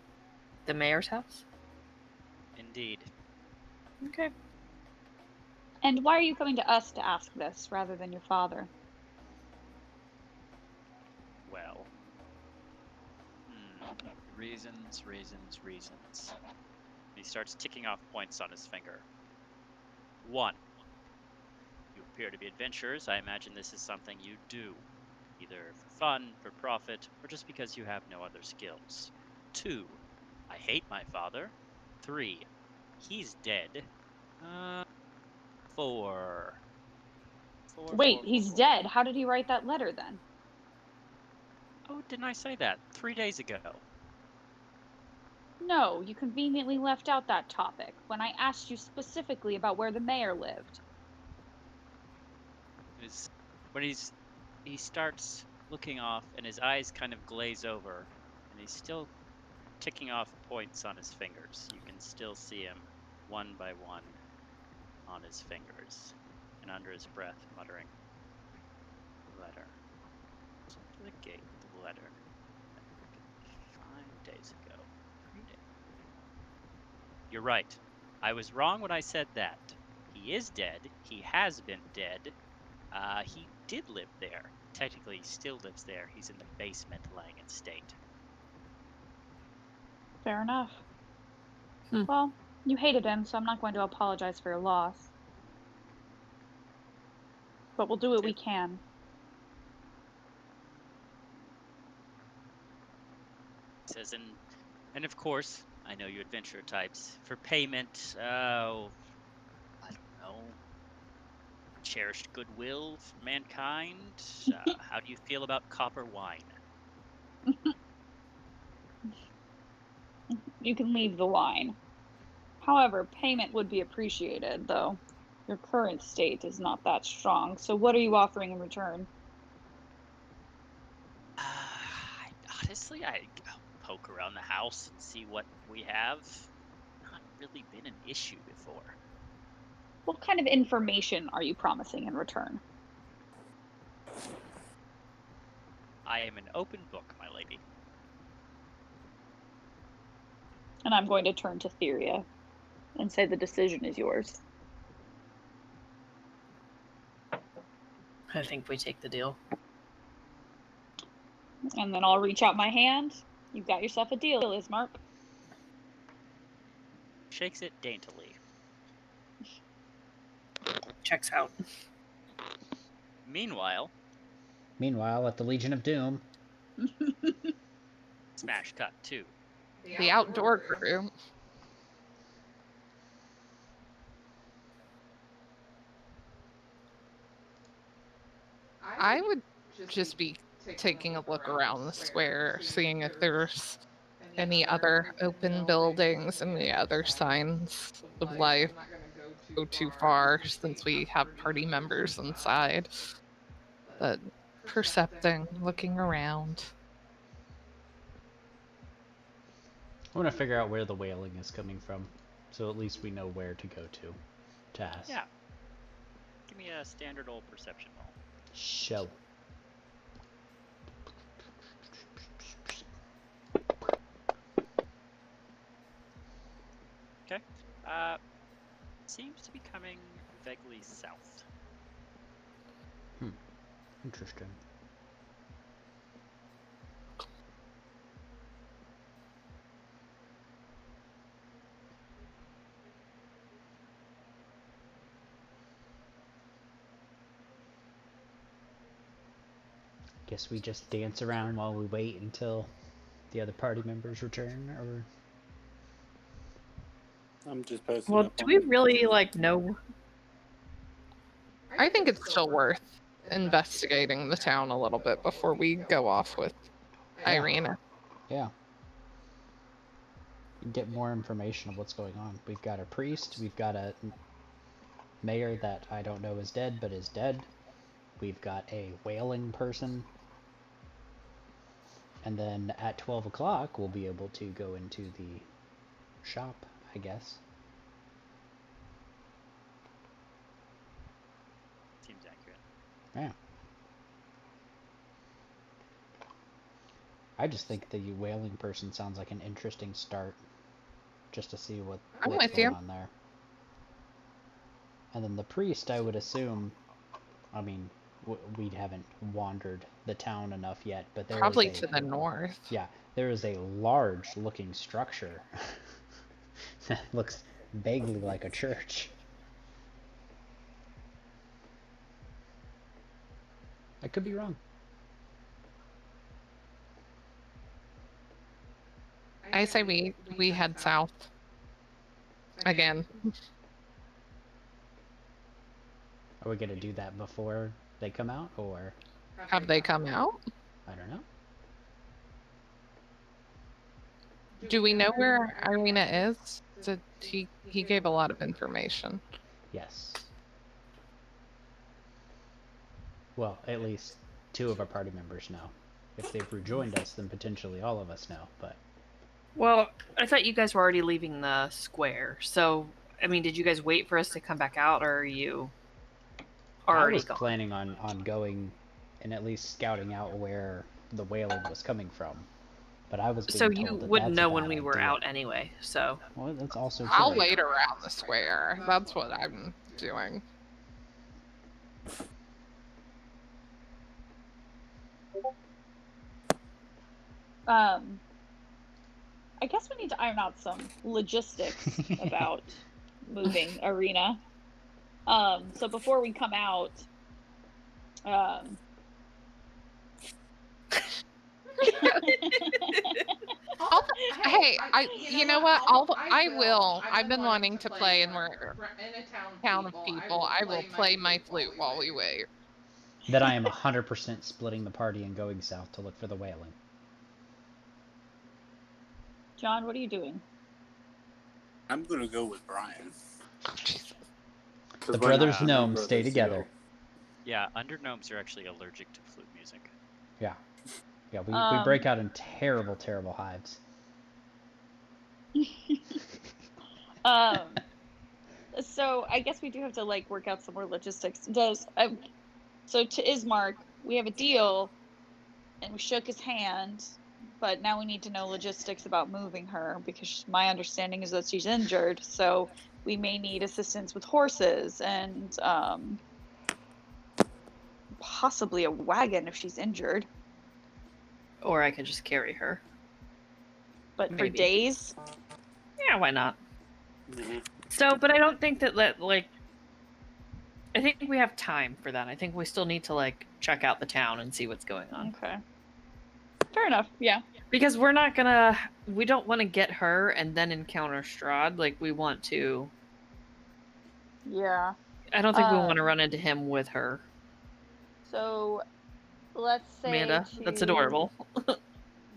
mayor's house? Indeed. Okay. And why are you coming to us to ask this rather than your father? Well. Reasons. He starts ticking off points on his finger. 1. You appear to be adventurers. I imagine this is something you do, either for fun, for profit, or just because you have no other skills. 2. I hate my father. 3. He's dead. 4. Wait, he's dead. How did he write that letter then? Oh, didn't I say that? 3 days ago. No, you conveniently left out that topic when I asked you specifically about where the mayor lived. When he starts looking off and his eyes kind of glaze over, and he's still ticking off points on his fingers. You can still see him one by one on his fingers, and under his breath muttering, letter. To the gate with the letter. 5 days ago. 3 days. You're right. I was wrong when I said that. He is dead. He has been dead. He did live there. Technically, he still lives there. He's in the basement, lying in state. Fair enough. Hmm. Well, you hated him, so I'm not going to apologize for your loss. But we'll do what we can. He says, and of course, I know you adventurer types. For payment, I don't know. Cherished goodwill for mankind. How do you feel about copper wine? You can leave the wine. However, payment would be appreciated, though. Your current state is not that strong, so what are you offering in return? Honestly, I'd poke around the house and see what we have. Not really been an issue before. What kind of information are you promising in return? I am an open book, my lady. And I'm going to turn to Theria and say the decision is yours. I think we take the deal. And then I'll reach out my hand. You've got yourself a deal, Ismark. Shakes it daintily. Checks out. Meanwhile, Meanwhile, at the Legion of Doom, smash cut 2. The outdoor crew. I would just be taking a look around the square, seeing if there's any other open buildings, any other signs of life. Go too far since we have party members inside. But percepting, looking around. I want to figure out where the wailing is coming from, so at least we know where to go to ask. Yeah. Give me a standard old perception roll. Show. Okay. Seems to be coming vaguely south. Interesting. Guess we just dance around while we wait until the other party members return, or... I'm just posting Well, up do on we it. really, like, know? I think it's still worth investigating the town a little bit before we go off with Irina. Yeah. get more information of what's going on. We've got a priest. We've got a mayor that I don't know is dead, but is dead. We've got a wailing person. And then at 12 o'clock, we'll be able to go into the shop, I guess. Seems accurate. Yeah. I just think the wailing person sounds like an interesting start, just to see what's with going you. on there. And then the priest, I would assume, I mean, we haven't wandered the town enough yet, but there Probably is to the north. yeah, there is a large-looking structure that looks vaguely like a church. I could be wrong. I say we head south. Again. Are we gonna do that before they come out, or Have they come out? I don't know? Do we know where Irina is? He gave a lot of information. Yes. Well, at least 2 of our party members know. If they've rejoined us, then potentially all of us know, but... Well, I thought you guys were already leaving the square. So, I mean, did you guys wait for us to come back out, or are you I already was gone? planning on going and at least scouting out where the wailing was coming from. But I was being So told you that wouldn't that's a know when bad we were idea. out anyway, so... Well, that's also I'll true. wait around the square. That's what I'm doing. I guess we need to iron out some logistics about moving Irina. So before we come out, Hey, you know what? I will. I've been wanting to play, and we're in a town of people. I will play my flute while we wait. That I am 100% splitting the party and going south to look for the wailing. John, what are you doing? I'm gonna go with Brian. The brothers Gnome stay together. Yeah, under gnomes are actually allergic to flute music. Yeah. Yeah, we break out in terrible, terrible hives. So I guess we do have to like work out some more logistics. So to Ismark, we have a deal, and we shook his hand, but now we need to know logistics about moving her, because my understanding is that she's injured. So we may need assistance with horses and possibly a wagon if she's injured. Or I could just carry her. But for Maybe. days, Yeah, why not? Mm-hmm. So, but I don't think that, like... I think we have time for that. I think we still need to, like, check out the town and see what's going on. okay, fair enough. Yeah. Because we're not gonna... We don't want to get her and then encounter Strahd. Like, we want to... Yeah. I don't think we want to run into him with her. So let's say Amanda, that's adorable.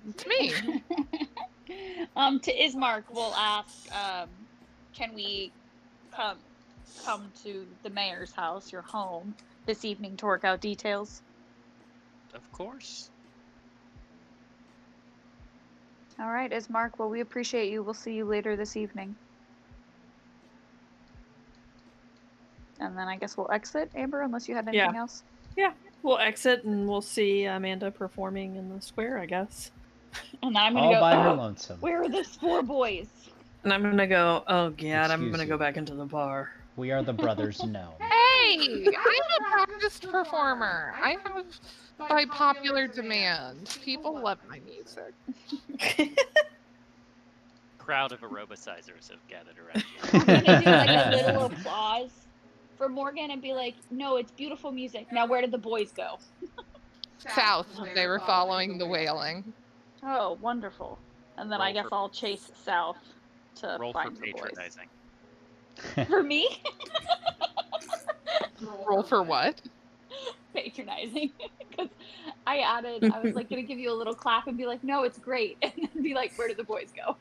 It's me. To Ismark, we'll ask, can we come to the mayor's house, your home, this evening to work out details? Of course. All right, Ismark. Well, we appreciate you. We'll see you later this evening. And then I guess we'll exit, Amber, unless you had anything else. Yeah, we'll exit and we'll see Amanda performing in the square, I guess. And then I'm gonna All go. by her lonesome. Where are those 4 boys? And I'm gonna go, oh god, I'm Excuse gonna you. go back into the bar. We are the brothers Gnome. Hey, I'm a practiced performer. I have, by popular demand, people love my music. Crowd of aerobicizers have gathered around you. I'm gonna do like a little applause for Morgan and be like, no, it's beautiful music. Now where did the boys go? South, they were following the wailing. Oh, wonderful. And then I Roll guess for- I'll chase south to Roll for find the boys. patronizing. For me? Roll for what? Patronizing. Because I was like gonna give you a little clap and be like, no, it's great. And then be like, where did the boys go?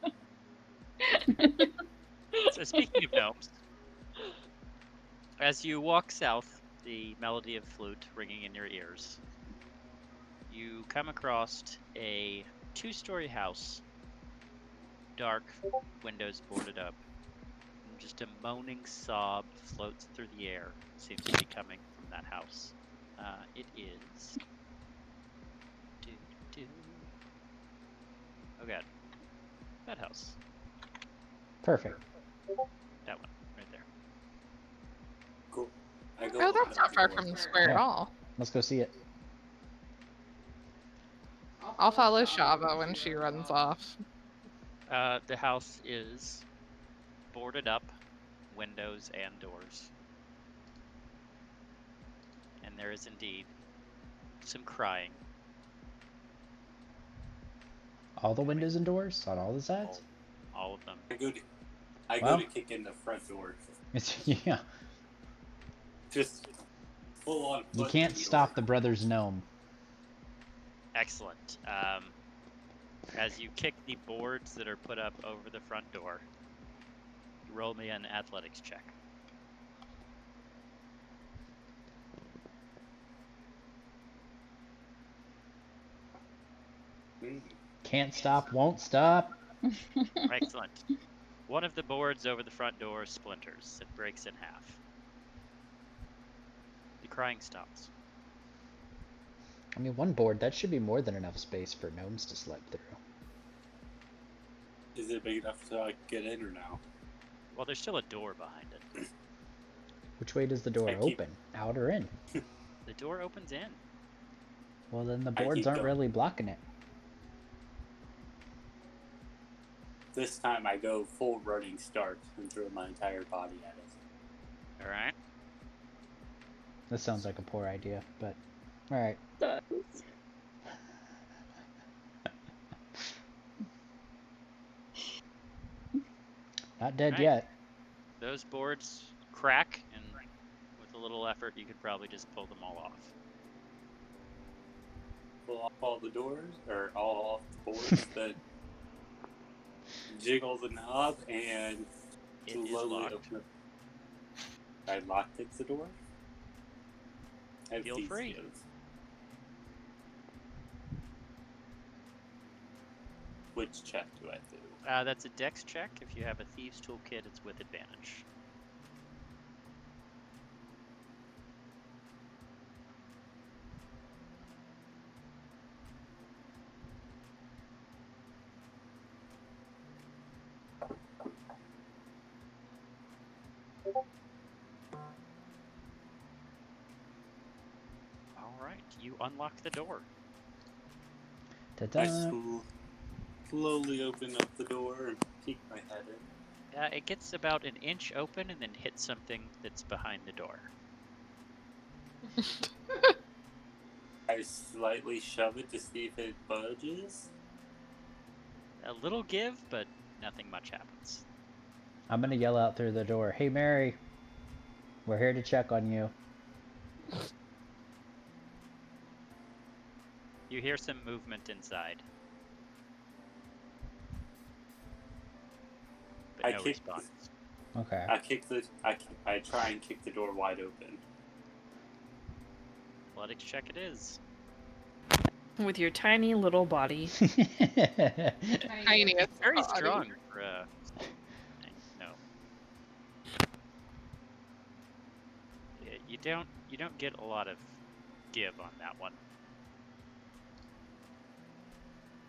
So speaking of gnomes, as you walk south, the melody of flute ringing in your ears, you come across a 2-story house, dark, windows boarded up, and just a moaning sob floats through the air. Seems to be coming from that house. It is. Oh god, that house. Perfect. That one, right there. Cool. I go Oh, open that's up not far door. from the square at Yeah. all. Let's go see it. I'll follow Shava when she runs off. The house is boarded up, windows and doors. And there is indeed some crying. All the windows and doors on all the sides. All of them. I Well. go to kick in the front door. Yeah. Just full on. You foot can't in the stop the door. brothers gnome. Excellent. As you kick the boards that are put up over the front door, roll me an athletics check. Mm. Can't stop, won't stop. Excellent. One of the boards over the front door splinters. It breaks in half. The crying stops. I mean, one board, that should be more than enough space for gnomes to slip through. Is it big enough to get in or no? Well, there's still a door behind it. Which way does the door I keep- open? Out or in? The door opens in. Well, then the I boards keep aren't going. really blocking it. This time I go full running start and throw my entire body at it. Alright. This sounds like a poor idea, but alright. Does. Not dead Right. yet. Those boards crack, and with a little effort, you could probably just pull them all off. Pull off all the doors, or all off the boards, then jiggle the knob and It is slowly locked. open up. I lockpick the door. I have Feel thieves' free. skills. Which check do I do? That's a dex check. If you have a thieves toolkit, it's with advantage. All right, you unlock the door. Ta-da. I slowly open up the door and peek my head in. It gets about an inch open and then hits something that's behind the door. I slightly shove it to see if it budges. A little give, but nothing much happens. I'm gonna yell out through the door, "Hey Mary, we're here to check on you." You hear some movement inside. But I no kick- response. Okay. I try and kick the door wide open. Athletics check it is. With your tiny little body. Tiniest Very body. strong for no. Yeah, you don't get a lot of give on that one.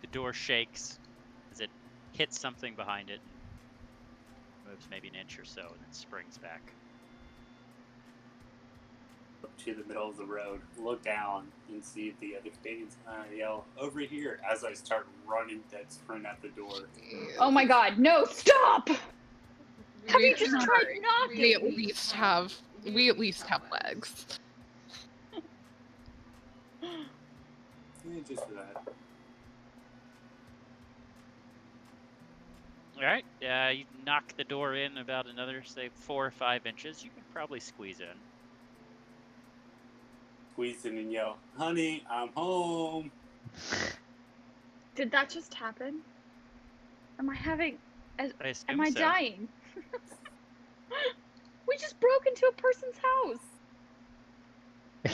The door shakes as it hits something behind it and moves maybe an inch or so and then springs back. Up to the middle of the road, look down and see the other Canadians. I yell, "Over here!" as I start running that sprint at the door. Oh my god, no, stop! Have We you just can- tried knocking? We at least have legs. Just for that. Alright, you knock the door in about another, say, 4 or 5 inches. You can probably squeeze in. Squeeze in and yell, "Honey, I'm home!" Did that just happen? Am I having... I assume Am I so. dying? We just broke into a person's house.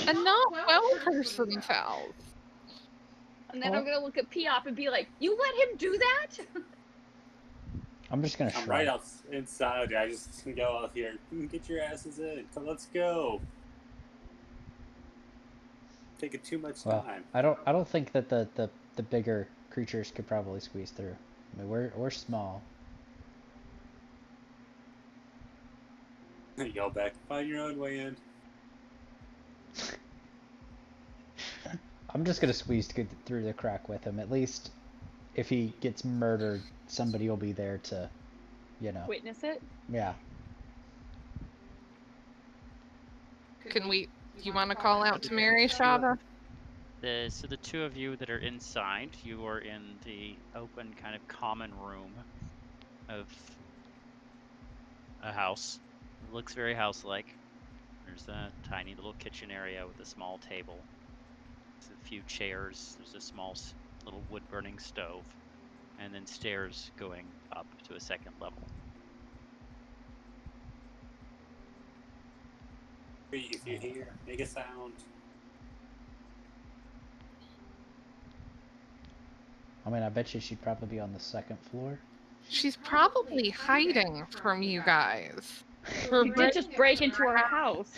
A not well person's house. And then Well- I'm gonna look at Piop and be like, "You let him do that?" I'm just gonna I'm shrug. right out inside. I just can go out here. Get your asses in. Come, let's go. Taking too much Well, time. I don't think that the bigger creatures could probably squeeze through. I mean, we're small. Yell back. Find your own way in. I'm just gonna squeeze through the crack with him. At least, if he gets murdered, somebody will be there to, you know. Witness it. Yeah. Can we? Do you want to call out to Mary Shava? So the two of you that are inside, you are in the open kind of common room of a house. It looks very house-like. There's a tiny little kitchen area with a small table. There's a few chairs. There's a small little wood-burning stove, and then stairs going up to a second level. If you're here, make a sound. I mean, I bet you she'd probably be on the second floor. She's probably hiding from you guys. You did just break into our house.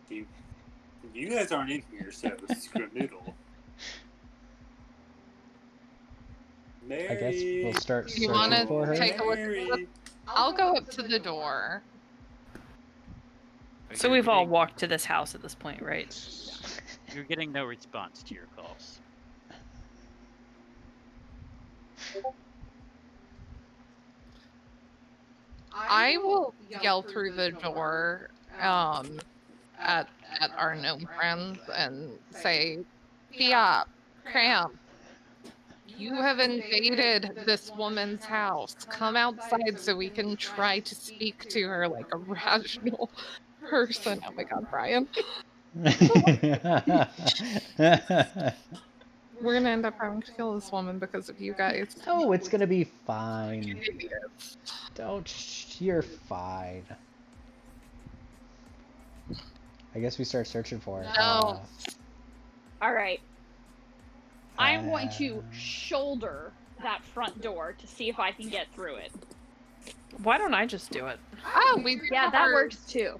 You guys aren't in here, so skedaddle. Mary. I guess we'll start Do you searching wanna for her. take a look at Mary. I'll go up to the door. So we've all walked to this house at this point, right? You're getting no response to your calls. I will yell through the door at our gnome friends and say, Fiat, Cramp, you have invaded this woman's house. Come outside so we can try to speak to her like a rational person. Oh my god, Brian. We're gonna end up having to kill this woman because of you guys. Oh, it's gonna be fine. You idiots. You're fine. I guess we start searching for it. No. All right. I'm going to shoulder that front door to see if I can get through it. Why don't I just do it? Oh, we Yeah, that works too.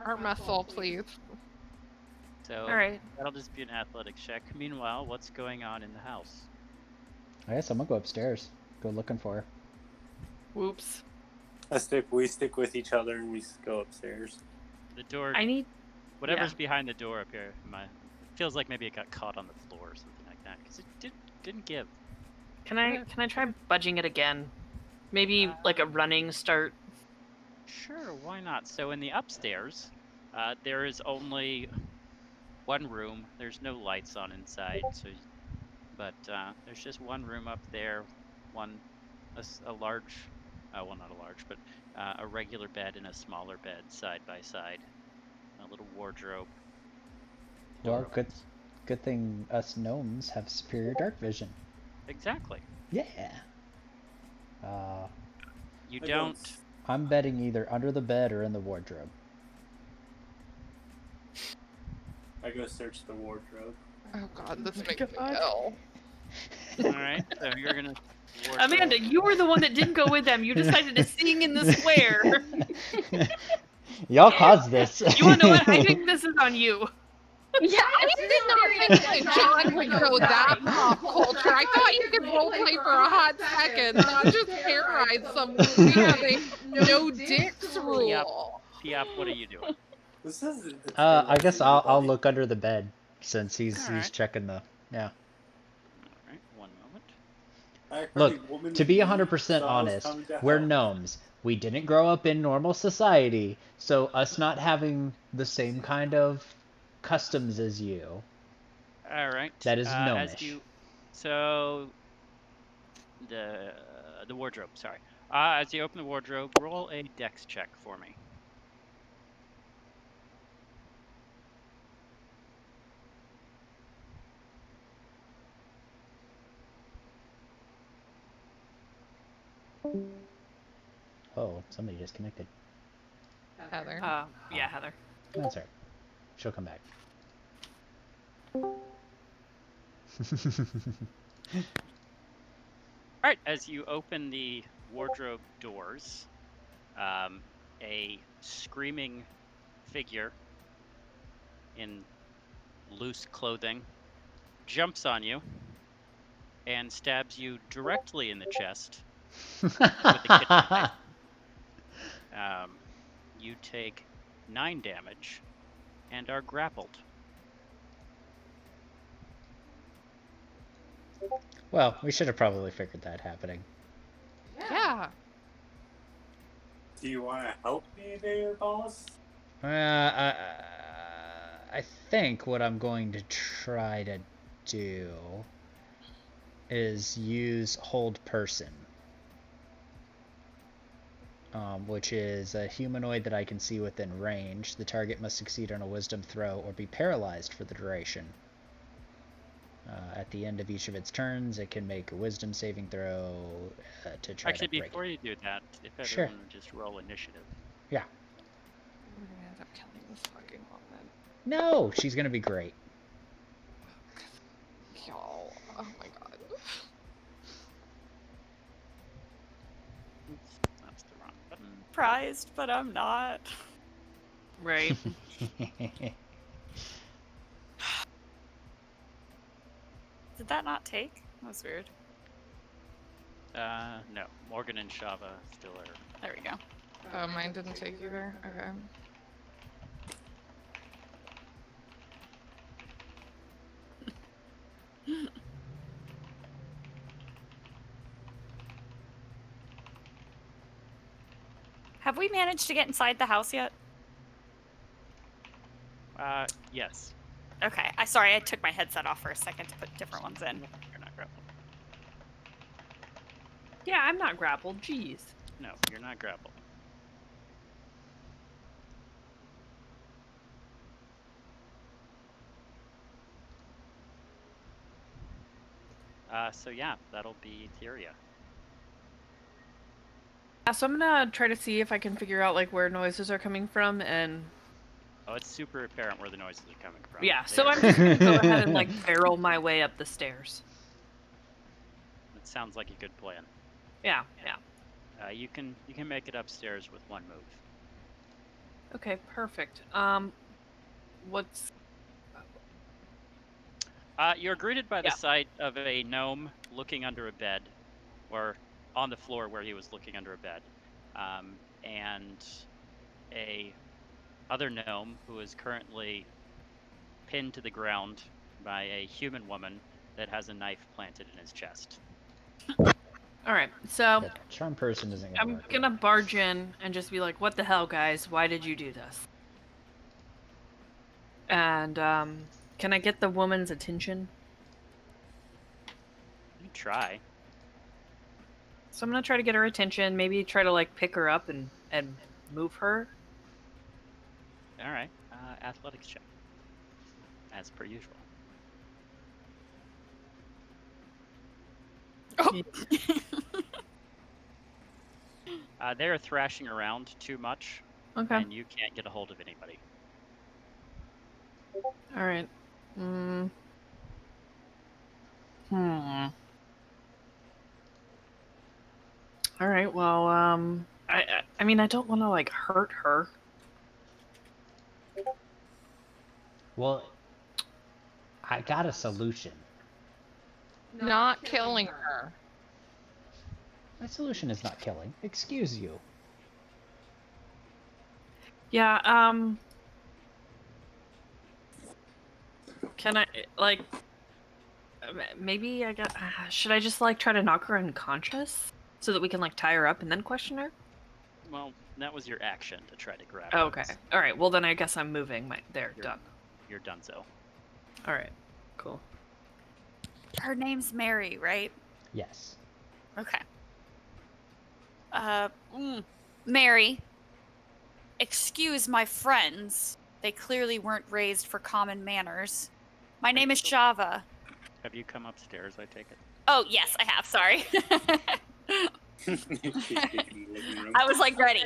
Our muscle, please. So All right. that'll just be an athletics check. Meanwhile, what's going on in the house? I guess I'm gonna go upstairs. Go looking for her. Whoops. We stick with each other and we go upstairs. The door, I need. whatever's yeah. behind the door up here, feels like maybe it got caught on the floor or something like that because it didn't give. Can I try budging it again? Maybe like a running start. Sure, why not? So in the upstairs, there is only one room. There's no lights on inside, but there's just one room up there. A large, well, not a large, but a regular bed and a smaller bed side by side. A little wardrobe. Well, door good opens. thing us gnomes have superior dark vision. Exactly. Yeah. You don't. I'm betting either under the bed or in the wardrobe. I go search the wardrobe. Oh god, this makes me God. ill. All right, so you're gonna. Amanda, you were the one that didn't go with them. You decided to sing in the square. Y'all caused this. You wanna know what? I think this is on you. Yeah, I did not think that John would go that pop culture. I thought you could roleplay for a hot second, not just terrorize someone. We have a no dicks rule. Piap, what are you doing? This is. I guess I'll look under the bed since he's Alright. checking the yeah. All right, one moment. I heard Look, a woman to be with 100% dolls honest, coming to we're help. gnomes. We didn't grow up in normal society, so us not having the same kind of customs as you. All right. That is As gnomish. so the wardrobe. Sorry. As you open the wardrobe, roll a dex check for me. Oh, somebody disconnected. Heather. Yeah, Heather. That's all right. She'll come back. All right, as you open the wardrobe doors, a screaming figure in loose clothing jumps on you and stabs you directly in the chest with a kitchen knife. You take 9 damage and are grappled. Well, we should have probably figured that happening. Yeah. Do you want to help me there, boss? I think what I'm going to try to do is use hold person, which is a humanoid that I can see within range. The target must succeed on a wisdom throw or be paralyzed for the duration. At the end of each of its turns, it can make a wisdom saving throw to try Actually, to break before it. you do that, if everyone Sure. would just roll initiative. Yeah. We're gonna end up killing this fucking woman. No, she's gonna be great. Y'all. Oh my god. Oops, that's the wrong button. Surprised, but I'm not. Right. Did that not take? That was weird. No. Morgan and Shava still are. There we go. Oh, mine didn't take either. Okay. Have we managed to get inside the house yet? Yes. Okay. Sorry, I took my headset off for a second to put different ones in. You're not grappled. Yeah, I'm not grappled. Jeez. No, you're not grappled. So yeah, that'll be Theria. Yeah, so I'm gonna try to see if I can figure out like where noises are coming from, and Oh, it's super apparent where the noises are coming from. yeah, They so are- I'm just gonna go ahead and like barrel my way up the stairs. It sounds like a good plan. Yeah, yeah. You can make it upstairs with 1 move. Okay, perfect. What's You're greeted by the Yeah. sight of a gnome looking under a bed, or on the floor where he was looking under a bed, and a other gnome who is currently pinned to the ground by a human woman that has a knife planted in his chest. all right? So The charm person isn't gonna I'm work. gonna barge in and just be like, "What the hell, guys? Why did you do this?" And can I get the woman's attention? You try. So I'm gonna try to get her attention. Maybe try to like pick her up and move her. All right. Athletics check, as per usual. Oh. They're thrashing around too much, Okay. and you can't get a hold of anybody. All right. Hmm. All right. Well, I mean, I don't want to like hurt her. Well, I got a solution. Not killing her. My solution is not killing. Excuse you. Yeah. Can I like? Maybe I got. Should I just like try to knock her unconscious so that we can like tie her up and then question her? Well, that was your action to try to grab. Oh, her. okay. All right. Well, then I guess I'm moving. There. You're- Done. You're done, so. All right. Cool. Her name's Mary, right? Yes. Okay. Mary, excuse my friends. They clearly weren't raised for common manners. My name is Shava. Have you come upstairs? I take it. Oh, yes, I have. Sorry. I was like ready.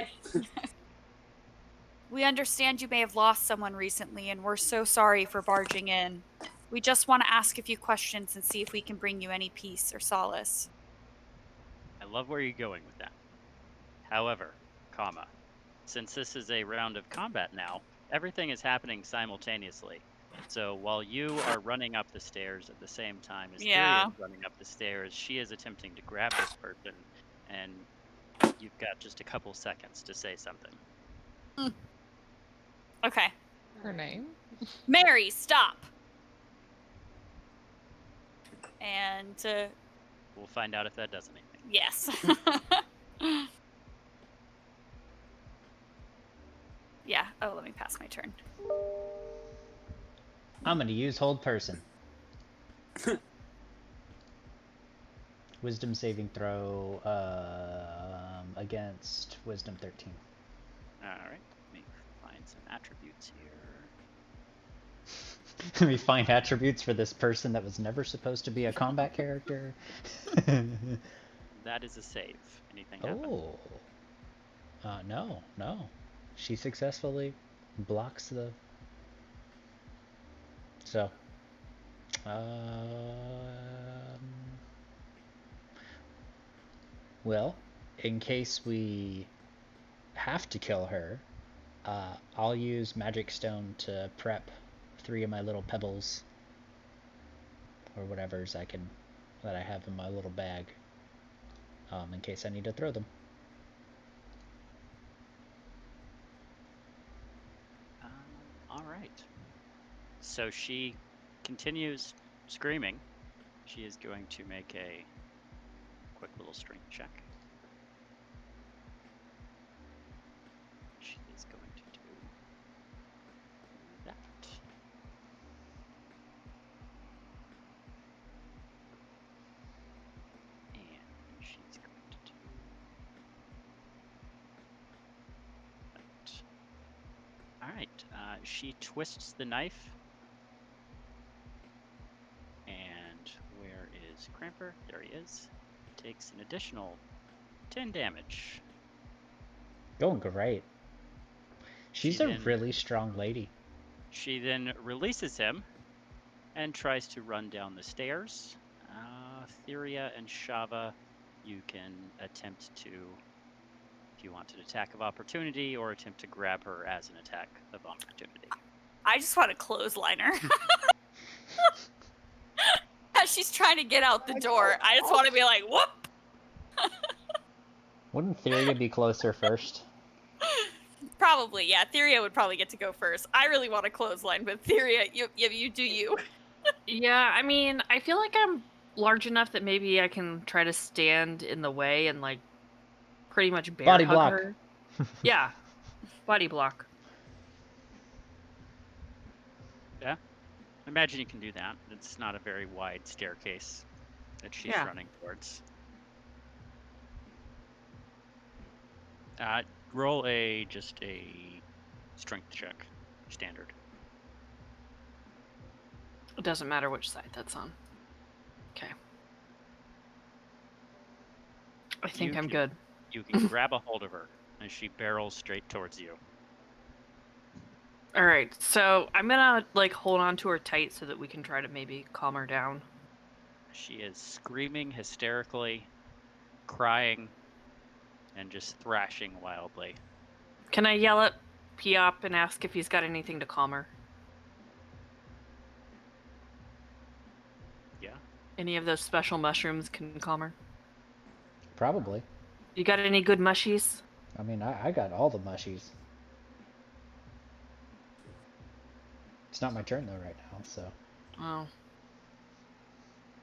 We understand you may have lost someone recently, and we're so sorry for barging in. We just want to ask a few questions and see if we can bring you any peace or solace. I love where you're going with that. However, since this is a round of combat now, everything is happening simultaneously. So while you are running up the stairs at the same time as Yeah. Theria is running up the stairs, she is attempting to grab this person, and you've got just a couple seconds to say something. Okay. Her name? Mary, stop. And, We'll find out if that does anything. yes. Yeah. Oh, let me pass my turn. I'm gonna use hold person. Wisdom saving throw against Wisdom 13. All right. Let me find some attributes here. Let me find attributes for this person that was never supposed to be a combat character. That is a save. Anything happen? Oh. No. She successfully blocks the... So. Well, in case we have to kill her, I'll use Magic Stone to prep 3 of my little pebbles, or whatever's that I have in my little bag, in case I need to throw them. All right. So she continues screaming. She is going to make a quick little strength check. She is going to do that. And she's going to do that. All right. She twists the knife. And where is Cramper? There he is. Takes an additional 10 damage. Going great. She's She a then- really strong lady. She then releases him and tries to run down the stairs. Theria and Shava, you can attempt to, if you want an attack of opportunity, or attempt to grab her as an attack of opportunity. I just want to clothesline her. As she's trying to get out the door, I just want to be like, whoop! Wouldn't Theria be closer first? Probably, yeah. Theria would probably get to go first. I really want to clothesline, but Theria, you do you. Yeah, I mean, I feel like I'm large enough that maybe I can try to stand in the way and like pretty much bear Body hug block. her. Yeah, body block. Yeah? Imagine you can do that. It's not a very wide staircase that she's Yeah. running towards. Roll just a strength check. Standard. It doesn't matter which side that's on. Okay. I think You I'm can- good. You can grab a hold of her as she barrels straight towards you. All right, so I'm gonna like hold on to her tight so that we can try to maybe calm her down. She is screaming hysterically, crying, and just thrashing wildly. Can I yell at Piop and ask if he's got anything to calm her? Yeah. Any of those special mushrooms can calm her? Probably. You got any good mushies? I mean, I got all the mushies. It's not my turn though right now, so... Oh.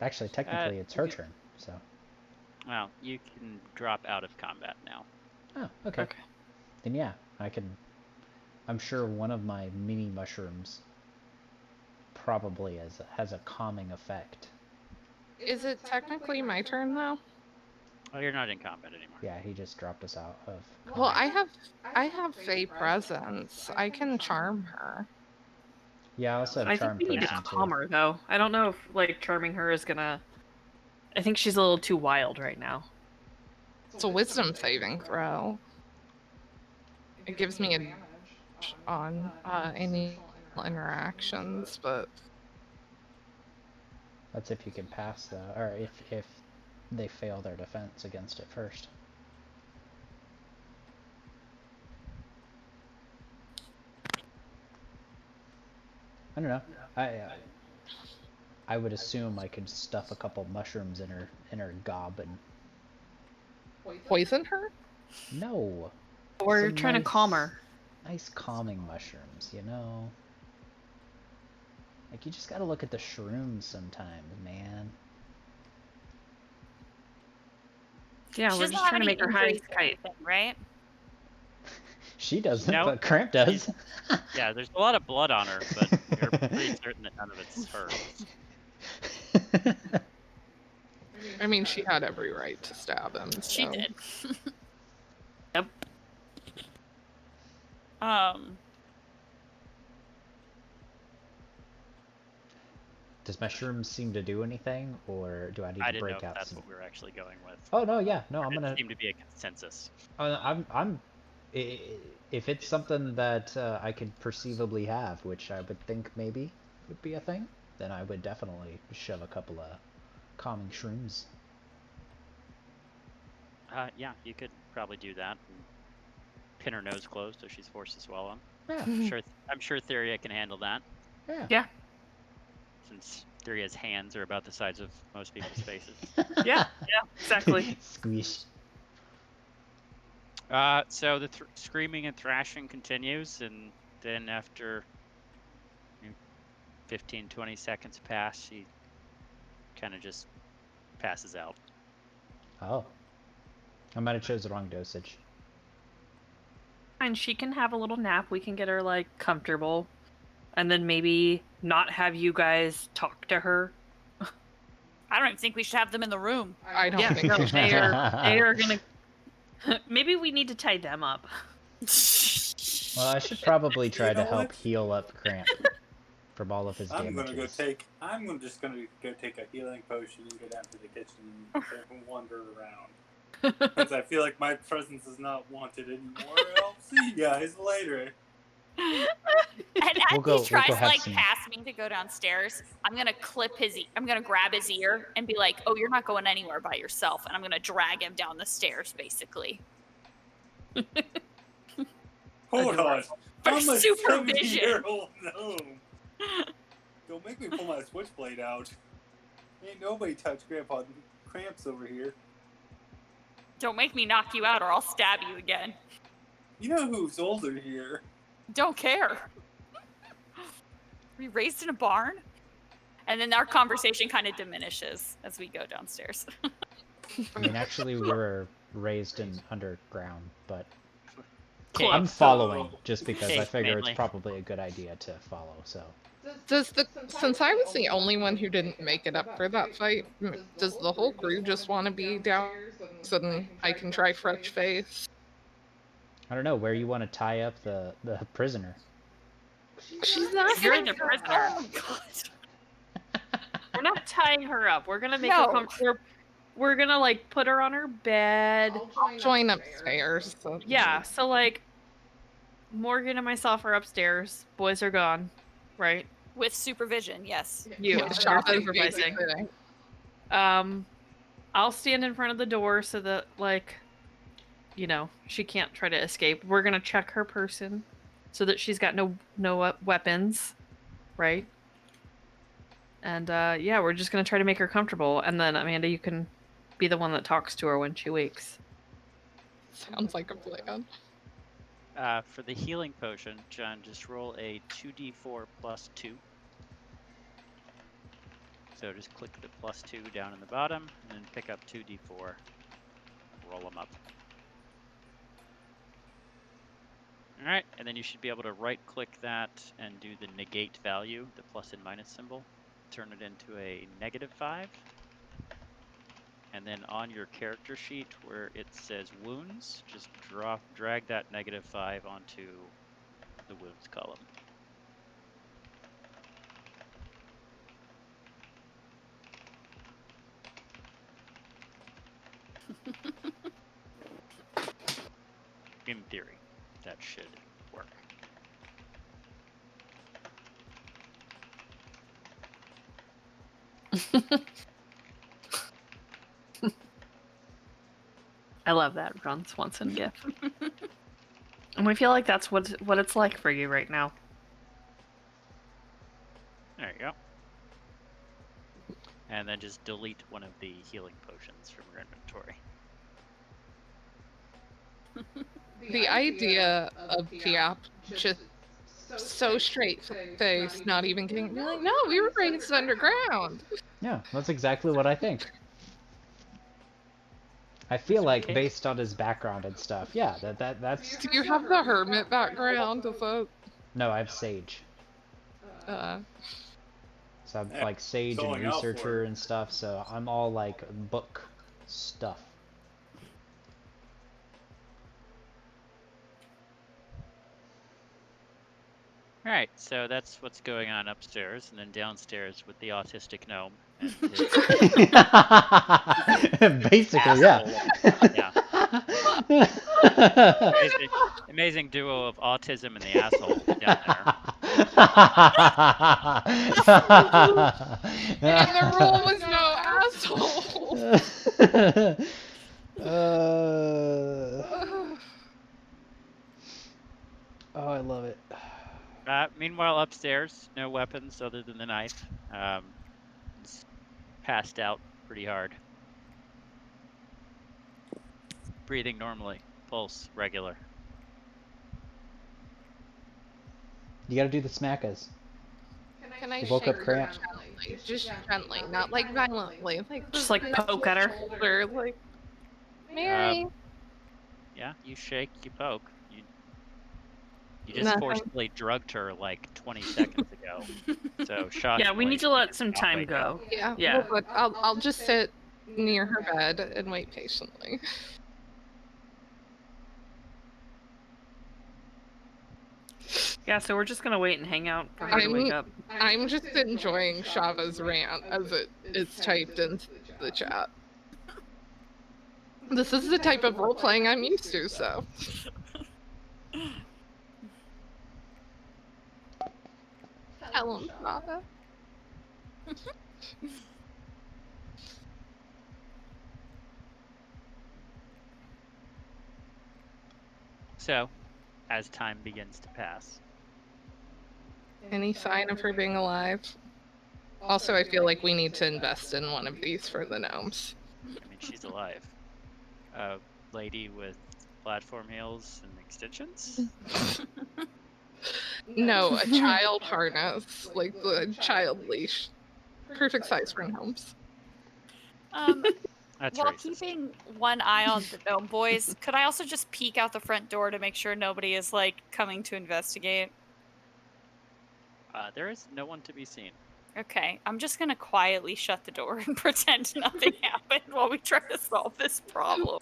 Actually, technically it's her you- turn, so... Well, you can drop out of combat now. Oh, okay. Okay. Then yeah, I can... I'm sure one of my mini mushrooms probably has a calming effect. Is it technically my turn though? Oh, you're not in combat anymore. Yeah, he just dropped us out of... Well, combat. I have Fey presence. I can charm her. Yeah, I also have I think charm we need to person calm too. her though. I don't know if like charming her is gonna. I think she's a little too wild right now. It's a wisdom saving throw. It gives me advantage on any interactions, but That's if you can pass though, or if they fail their defense against it first. I don't know. I would assume I could stuff a couple mushrooms in her gob and poison her? no. We're Some trying to calm nice- her. Nice calming mushrooms, you know. Like you just gotta look at the shrooms sometimes, man. Yeah, She we're doesn't just have trying to any make her high as injuries a or kite. anything, right? She doesn't, No. but Cramp does. Yeah, there's a lot of blood on her, but you're pretty certain that none of it's her. I mean, she had every right to stab him. She so- did. Yep. Does mushrooms seem to do anything, or do I need I to didn't know break if out that's some? what we were actually going with. Oh no, yeah, no, I'm It gonna. seemed to be a consensus. If it's something that I could perceivably have, which I would think maybe would be a thing, then I would definitely shove a couple of calming shrooms. Yeah, you could probably do that. And pin her nose closed so she's forced to swallow them. Yeah, I'm sure Theria can handle that, yeah. Yeah. since Theria's hands are about the size of most people's faces. Yeah, exactly. Squish. So the screaming and thrashing continues, and then after 15, 20 seconds pass, she kind of just passes out. Oh. I might have chose the wrong dosage. And she can have a little nap. We can get her like comfortable, and then maybe not have you guys talk to her. I don't even think we should have them in the room. I don't Yeah, think no, we should. they are gonna. Maybe we need to tie them up. Well, I should probably try You to know help what? heal up Cramp from all of his I'm damages. just gonna go take a healing potion and go down to the kitchen and wander around. Because I feel like my presence is not wanted anymore. I'll see you guys later. And as We'll go he tries to have like some- pass me to go downstairs, I'm gonna I'm gonna grab his ear and be like, "Oh, you're not going anywhere by yourself," and I'm gonna drag him down the stairs, basically. Hold on. For I'm a supervision. 70-year-old gnome. Don't make me pull my switchblade out. Ain't nobody touch Grandpa Cramps over here. Don't make me knock you out, or I'll stab you again. You know who's older here? Don't care. We raised in a barn, and then our conversation kind of diminishes as we go downstairs. I mean, actually, we were raised in underground, but Cave. I'm following just because I Cave, figure mainly. it's probably a good idea to follow. So Since I was the only one who didn't make it up for that fight, does the whole crew just want to be down so then I can try fresh face? I don't know where you want to tie up the prisoner. She's not You're gonna the prisoner. Oh God. We're not tying her up. We're gonna make No. her comfortable. We're gonna like put her on her bed. join upstairs. So Yeah, so like Morgan and myself are upstairs. Boys are gone, right? With supervision, yes. You Yeah, are shopping, supervising. babysitting. I'll stand in front of the door so that like she can't try to escape. We're gonna check her person so that she's got no weapons, right? And yeah, we're just gonna try to make her comfortable, and then Amanda, you can be the one that talks to her when she wakes. Sounds like a plan. For the healing potion, John, just roll a 2d4 plus 2. So just click the plus 2 down in the bottom, and then pick up 2d4. Roll them up. Alright, and then you should be able to right-click that and do the negate value, the plus and minus symbol. Turn it into a -5. And then on your character sheet where it says wounds, just drag that -5 onto the wounds column. in theory, that should work. I love that Ron Swanson gif. And we feel like that's what it's like for you right now. There you go. And then just delete one of the healing potions from your inventory. The idea of the app just so straight face, not even kidding. Be like, no, we were raised underground. Yeah, that's exactly what I think. I feel like Okay. based on his background and stuff, yeah, that's. Do you have the hermit background? No, I have Sage. Uh, So I'm Yeah, like Sage and going out for researcher it. and stuff. So I'm all like book stuff. All right, so that's what's going on upstairs, and then downstairs with the autistic gnome. And his Basically, yeah. amazing duo of autism and the asshole down there. and the rule was no asshole. Oh, I love it. Meanwhile, upstairs, no weapons other than the knife. It's passed out pretty hard. Breathing normally, pulse regular. You gotta do the smackas. Can I Woke shake up her cramp. gently? Just gently, not like violently. Like Just like poke at her. shoulder, like Mary. Yeah, you shake, you poke. You just Nothing. forcibly drugged her like 20 seconds ago. So shockingly, Yeah, we need to let she some did not time wake up. go. Yeah. Yeah. But I'll just sit near her bed and wait patiently. Yeah, so we're just gonna wait and hang out for her to wake up. I'm just enjoying Shava's rant as it is typed into the chat. This is the type of role playing I'm used to, so. Tell him, Shava. So, as time begins to pass, Any sign of her being alive? Also, I feel like we need to invest in one of these for the gnomes. I mean, she's alive. A lady with platform heels and extensions? No, a child harness, like the child leash. Perfect size for gnomes. That's While racist. keeping one eye on the gnome boys, could I also just peek out the front door to make sure nobody is like coming to investigate? There is no one to be seen. Okay, I'm just gonna quietly shut the door and pretend nothing happened while we try to solve this problem.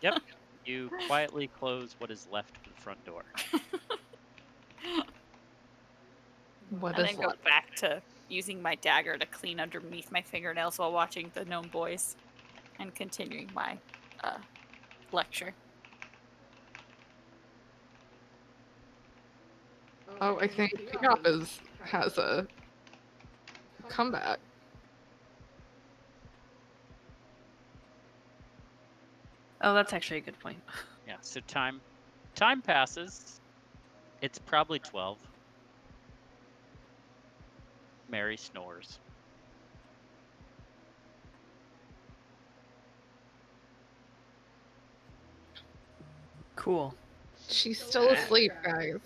Yep. You quietly close what is left of the front door. What And is then go back to using my dagger to clean underneath my fingernails while watching the gnome boys and continuing my lecture. Oh, I think Pickup has a comeback. Oh, that's actually a good point. Yeah, so time passes. It's probably 12. Mary snores. Cool. She's still asleep, guys.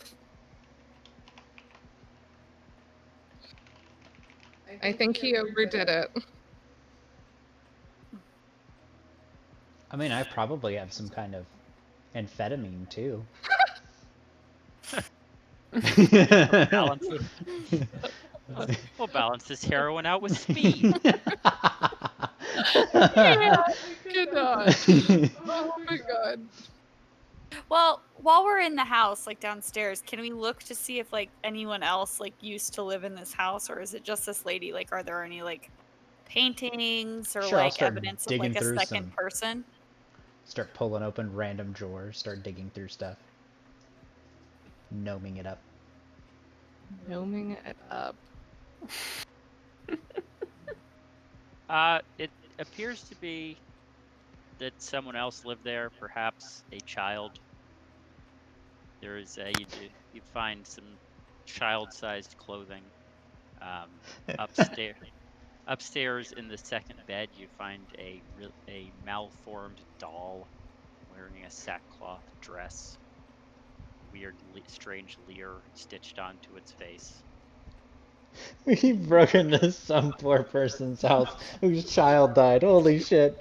I think he overdid it. I mean, I probably have some kind of amphetamine too. Balance we'll balance this heroin out with speed. Yeah, good God. Oh my God. Well, while we're in the house, like downstairs, can we look to see if like anyone else like used to live in this house, or is it just this lady? Like, are there any like paintings or Sure, I'll like start evidence of digging like a through second some- person? Start pulling open random drawers, start digging through stuff. Gnoming it up. Gnoming it up. It appears to be that someone else lived there, perhaps a child. There is you find some child-sized clothing. Upstairs in the second bed, you find a malformed doll wearing a sackcloth dress. Weird, strange leer stitched onto its face. We've broken into some poor person's house whose child died. Holy shit.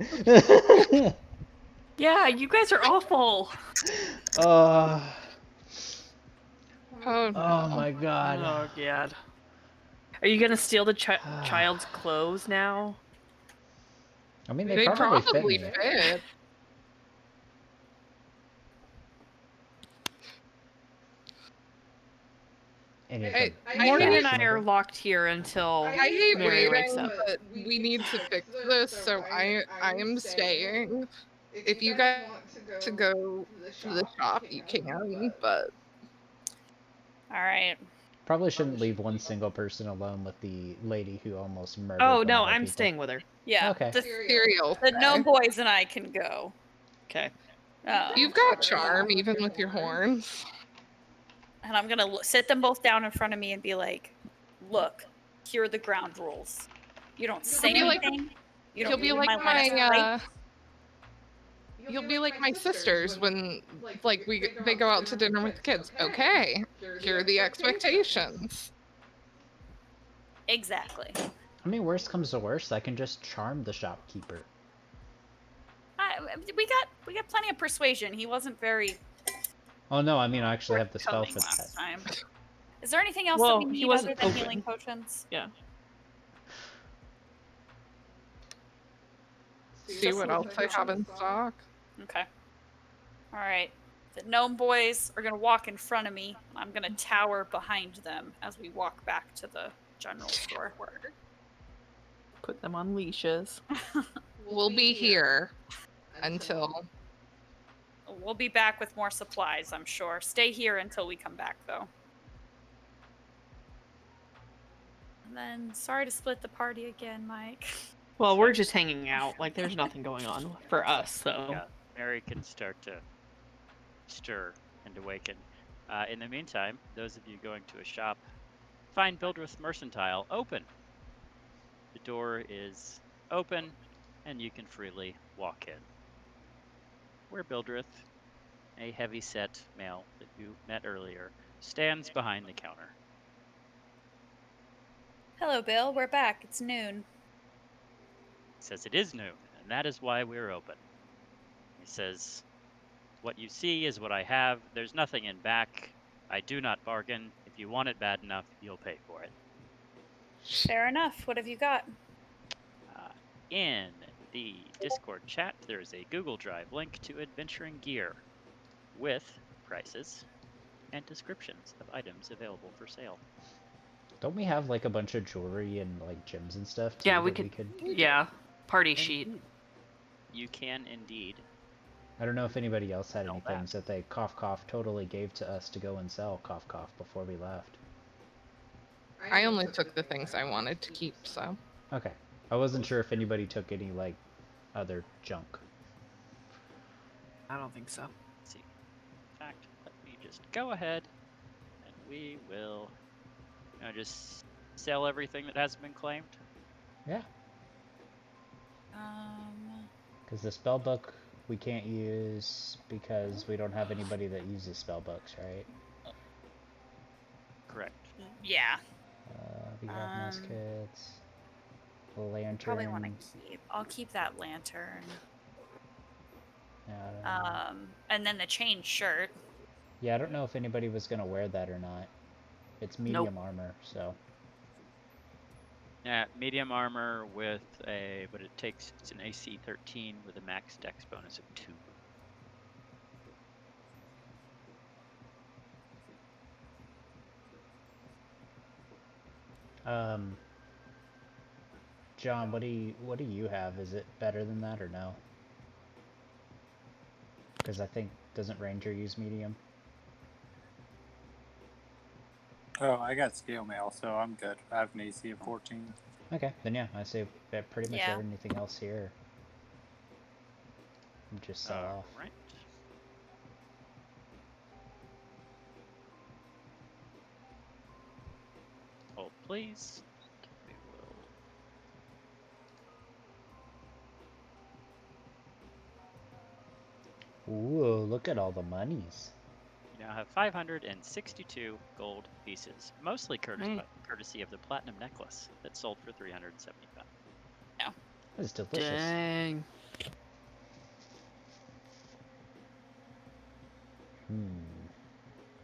Yeah, you guys are awful. Oh, Oh no. my god. Oh god. Are you gonna steal the child's clothes now? I mean, They probably fit me. fit. Anything. Morgan and I fashionable. are locked here until I hate Mary wakes waiting, up. but we need to fix this, so I am staying. If you guys want to go to the shop, you can, but All right. Probably shouldn't leave one single person alone with the lady who almost murdered Oh one no, of our I'm people. staying with her. Yeah. Okay. The, cereal. the gnome boys and I can go. Okay. You've got charm, even with your horns. And I'm gonna sit them both down in front of me and be like, "Look, here are the ground rules. You don't say be like- anything. You You'll don't be read like line of sight." my you'll be like my sisters when like they go out to dinner with the kids. Okay, here are the expectations. Exactly. I mean, worst comes to worst, I can just charm the shopkeeper. We got plenty of persuasion. He wasn't very Oh no, I mean, I actually have the spell forthcoming for last that. time. Is there anything else Well, that we he need wasn't other than open. healing potions? Yeah. See what else I have in stock. Okay. All right. The gnome boys are gonna walk in front of me. I'm gonna tower behind them as we walk back to the general store. Put them on leashes. We'll be here until We'll be back with more supplies, I'm sure. Stay here until we come back, though. And then, sorry to split the party again, Mike. Well, we're just hanging out. Like, there's nothing going on for us, so. Yeah, Mary can start to stir and awaken. In the meantime, those of you going to a shop, find Bildrith Mercantile open. The door is open, and you can freely walk in. Where Bildrith, a heavy-set male that you met earlier, stands behind the counter. Hello, Bill. We're back. It's noon. He says it is noon, and that is why we're open. He says, what you see is what I have. There's nothing in back. I do not bargain. If you want it bad enough, you'll pay for it. Fair enough. What have you got? In the Discord chat, there is a Google Drive link to Adventuring Gear with prices and descriptions of items available for sale. Don't we have like a bunch of jewelry and like gems and stuff too? Yeah, we that could. Yeah. Party And sheet. You can indeed. I don't know if anybody else had any Sell that. things that they cough totally gave to us to go and sell cough before we left. I only took the things I wanted to keep, so. Okay. I wasn't sure if anybody took any like other junk. I don't think so. Let's see. In fact, let me just go ahead and we will just sell everything that hasn't been claimed. Yeah. Um, Because the spell book we can't use because we don't have anybody that uses spell books, right? Correct. yeah. We have muskets, lantern. Probably want to keep. I'll keep that lantern. Yeah, I don't know. And then the chain shirt. Yeah, I don't know if anybody was gonna wear that or not. It's medium armor, so. Yeah, medium armor with but it's an AC 13 with a max dex bonus of 2. John, what do you have? Is it better than that or no? Because I think, doesn't Ranger use medium? Oh, I got scale mail, so I'm good. I have an AC of 14. Okay, then yeah, I say that pretty much Yeah. anything else here. Just sell off. Right. Hold, please. We will. Ooh, look at all the monies. You now have 562 gold pieces, mostly courtesy of the platinum necklace that sold for 375. That's delicious. Dang.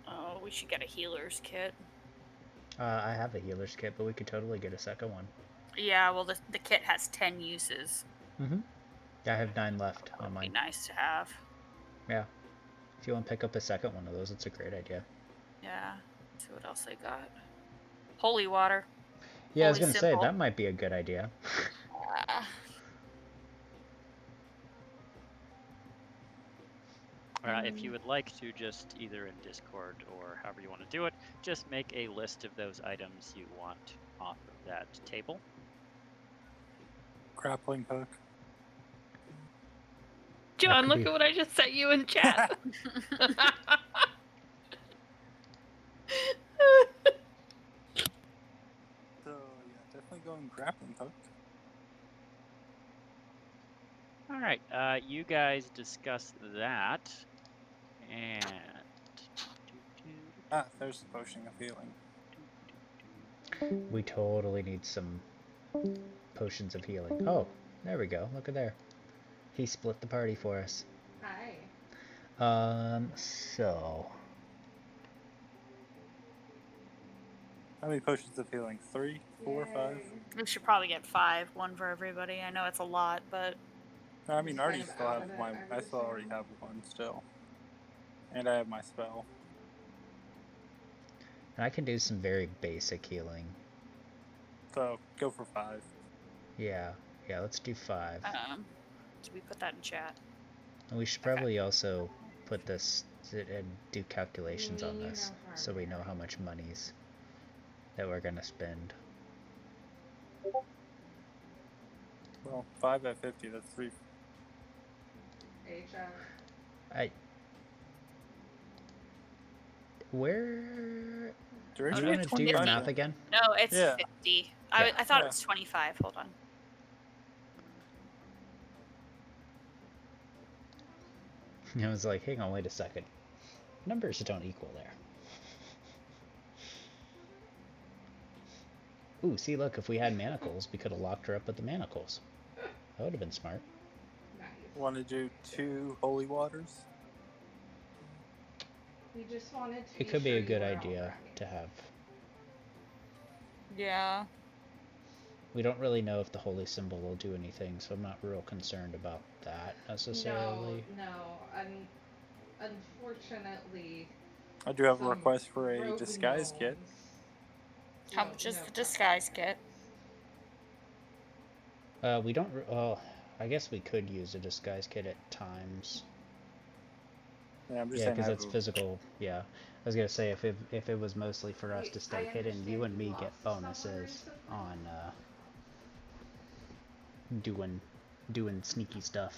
Oh, we should get a healer's kit. I have a healer's kit, but we could totally get a second one. Yeah, well, the kit has 10 uses. Mm-hmm. I have 9 left on Would be mine. nice to have. Yeah. If you want to pick up a second one of those, it's a great idea. Yeah. Let's see what else I got. Holy water. Yeah, I was Holy going to say, symbol. that might be a good idea. If you would like to, just either in Discord or however you want to do it, just make a list of those items you want off of that table. Grappling hook. John, could look be- at what I just sent you in chat. So, yeah, definitely going grappling hook. All right, you guys discuss that, and Ah, there's the potion of healing. We totally need some potions of healing. Oh, there we go. Look at there. He split the party for us. Hi. So... How many potions of healing? 3, 4, 5? We should probably get 5, one for everybody. I know it's a lot, but I mean, I already still have my. I still already have one still, and I have my spell. And I can do some very basic healing. So go for 5. Yeah, let's do 5. did we put that in chat? And we should probably also put this and do calculations on this, so we know how much money's that we're gonna spend. Well, 5 at 50. That's 3. Where... Do you you want to do your math again? No, it's Yeah. 50. Yeah. I thought Yeah. it was 25. Hold on. I was like, hang on, wait a second. Numbers don't equal there. Ooh, see, look, if we had manacles, we could have locked her up with the manacles. That would have been smart. Want to do 2 holy waters? We just wanted to It could be a good idea to have. Yeah. We don't really know if the holy symbol will do anything, so I'm not real concerned about that necessarily. No. Unfortunately, I do have a some request for a rogue disguise kit. gnomes- How much is the disguise kit? We don't. I guess we could use a disguise kit at times. Yeah, I'm just Yeah, saying. because I that's have a- physical. Yeah, I was gonna say if it was mostly for us to stay hidden, you and me get bonuses on doing sneaky stuff.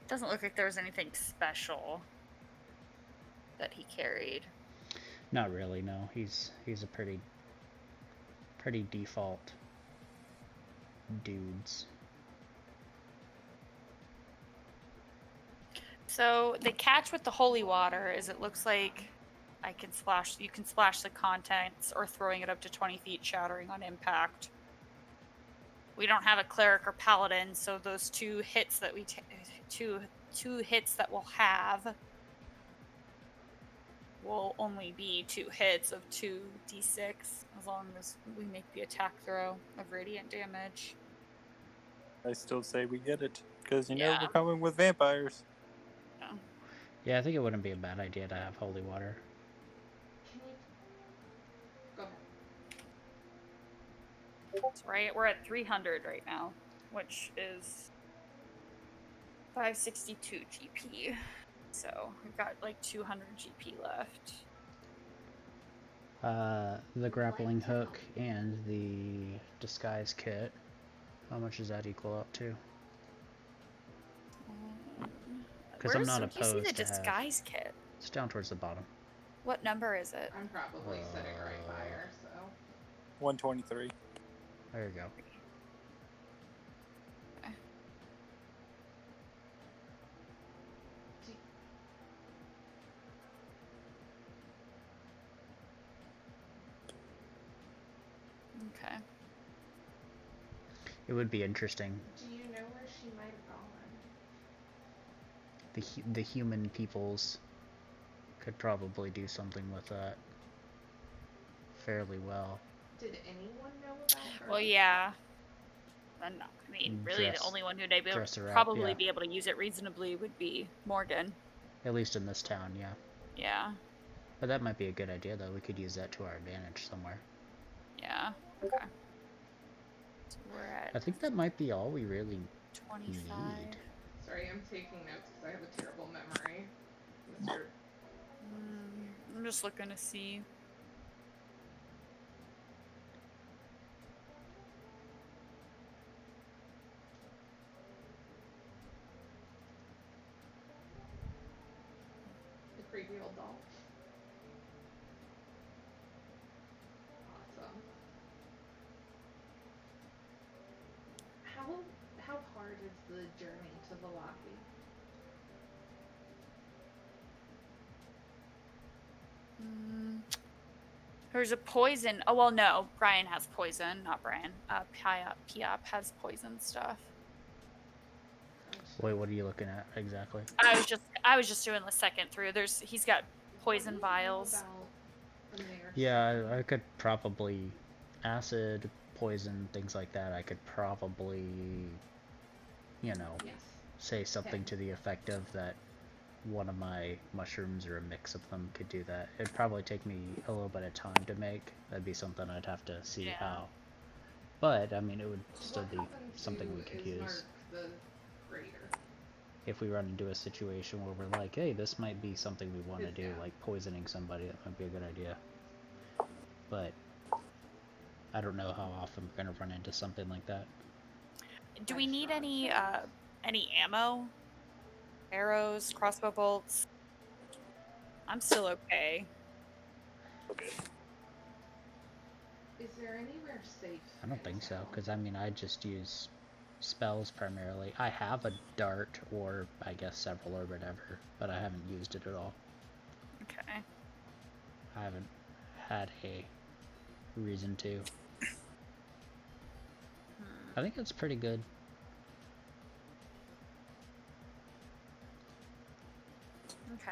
Doesn't look like there was anything special that he carried. Not really. No, he's a pretty default dudes. So the catch with the holy water is it looks like you can splash the contents or throwing it up to 20 feet, shattering on impact. We don't have a cleric or paladin, so those 2 hits that two hits that we'll have will only be 2 hits of 2d6 as long as we make the attack throw of radiant damage. I still say we get it because you know Yeah. we're coming with vampires. Yeah, I think it wouldn't be a bad idea to have holy water. Go ahead. We're at 300 right now, which is 562 GP. So we've got like 200 GP left. The grappling hook and the disguise kit. How much does that equal up to? Because I'm not Do you see opposed the to have. disguise kit? It's down towards the bottom. What number is it? I'm probably sitting right by her, so. 123. There you go. Okay. It would be interesting. Do you know where she might have gone? The human peoples could probably do something with that fairly well. Did anyone know about her? Well, yeah. I mean, really, Dress- the only one who'd able, dress her up, probably yeah. be able to use it reasonably would be Morgan. At least in this town, yeah. Yeah. But that might be a good idea, though. We could use that to our advantage somewhere. Yeah. Okay. So we're at I think that might be all we really 25. need. Sorry, I'm taking notes because I have a terrible memory. Mr. I'm just looking to see. The creepy old doll. Awesome. How hard is the journey to Valaki? There's a poison. Oh well, no. Brian has poison, not Brian. Piop has poison stuff. Wait, what are you looking at exactly? I was just doing the second through. He's got poison vials. Yeah, I could probably acid, poison, things like that. I could probably, you know, Yes. say something to the effect of that one of my mushrooms or a mix of them could do that. It'd probably take me a little bit of time to make. That'd be something I'd have to see Yeah. how. But, I mean, it would still What be happened something to we could Ismark use. the Greater? If we run into a situation where we're like, hey, this might be something we want to His do, dad. like poisoning somebody, that might be a good idea. But I don't know how often we're going to run into something like that. Do we need any ammo? Arrows, crossbow bolts? I'm still okay. Is there anywhere safe? I don't in think so, town? because I mean, I just use spells primarily. I have a dart, or I guess several or whatever, but I haven't used it at all. Okay. I haven't had a reason to. I think that's pretty good. Okay.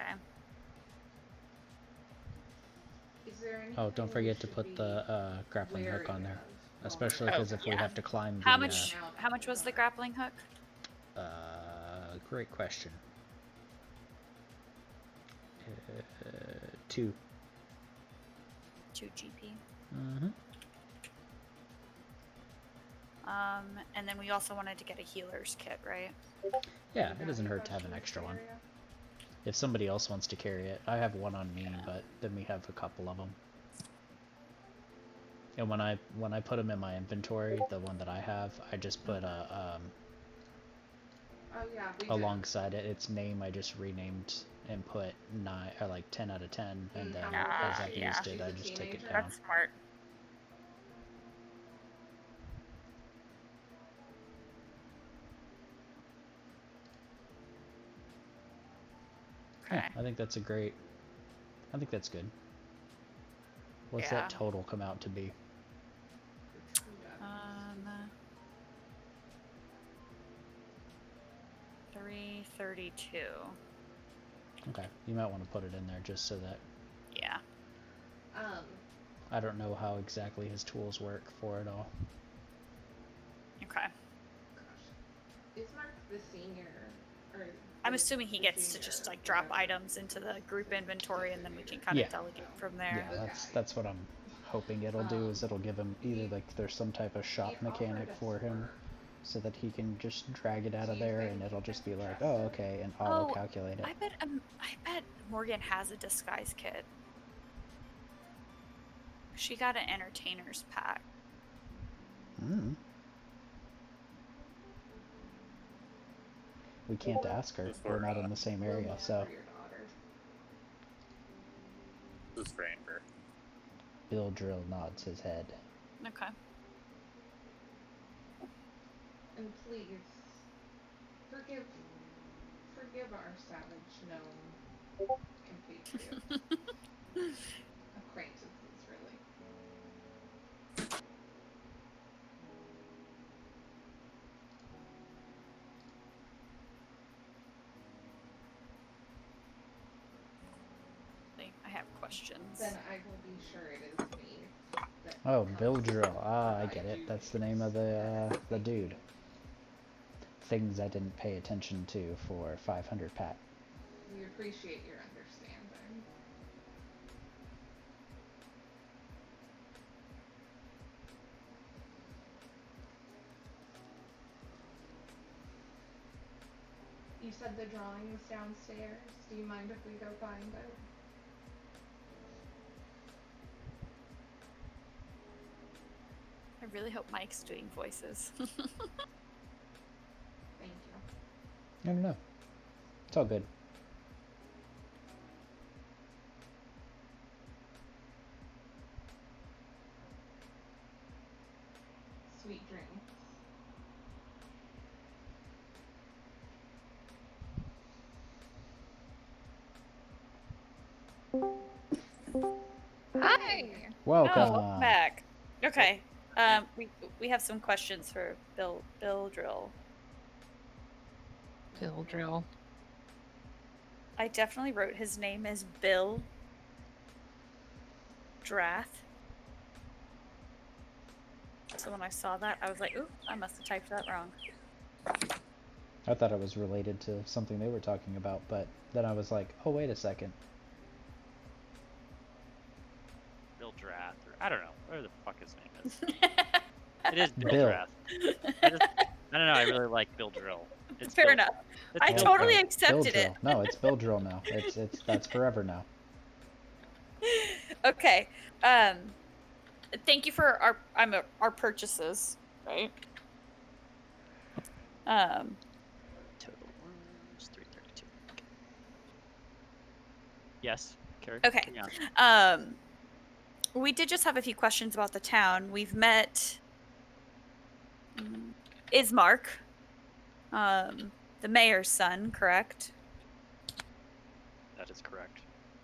Is there anything Oh, don't we forget to should put the be grappling hook on wary there, of while especially we're because out? if we yeah. have to climb the. How much was the grappling hook? Great question. 2. 2 GP. Mm-hmm. And then we also wanted to get a healer's kit, right? Yeah, it doesn't hurt to have an extra one. If somebody else wants to carry it, I have one on me, but then we have a couple of them. And when I put them in my inventory, the one that I have, I just put a Oh yeah, we did. alongside it its name. I just renamed and put 9 or like 10 out of 10, and then as I've yeah. used it, She's I a just take it teenager? down. That's smart. Yeah, Okay. I think that's I think that's good. What's Yeah. that total come out to be? 332. Okay, you might want to put it in there just so that Yeah. I don't know how exactly his tools work for it all. Okay. Gosh. Ismark the senior, or I'm the- assuming he the gets to senior, just like drop whatever. items into the group inventory, and then we can kind of Yeah. delegate from there. Yeah, that's what I'm hoping it'll do is it'll give him either like there's some type of shop mechanic for him so that he can just drag it out of there and it'll just be like, oh, okay, and auto calculate it. I bet Morgan has a disguise kit. She got an entertainer's pack. Mm. We can't ask her. We're not in the same area, so. This is for Amber. Bill Drill nods his head. Okay. And please, forgive our savage gnome compatriots. Acquaintances, really. I have questions. Then I will be sure it is me. Oh, Bill Drill. Ah, I get it. That's the name of the dude. Things I didn't pay attention to for 500 Pat. We appreciate your understanding. You said the drawing was downstairs. Do you mind if we go find it? I really hope Mike's doing voices. Thank you. I don't know. It's all good. Sweet dreams. Hi. Welcome. Oh, welcome back. Okay. We have some questions for Bill Drill. Bill Drill. I definitely wrote his name as Bill Drath. So when I saw that, I was like, ooh, I must have typed that wrong. I thought it was related to something they were talking about, but then I was like, oh, wait a second. Bill Drath, or I don't know where the fuck his name is. It is Bill, Bill. Drath. I don't know. I really like Bill Drill. It's Fair Bill, enough. It's I Bill totally Drill. accepted Bill it. Drill. No, it's Bill Drill now. It's that's forever now. Okay. Thank you for our purchases, right? Total was 332. Yes, Carrie. Okay. Yeah. We did just have a few questions about the town. We've met Ismark, the mayor's son, correct? That is correct.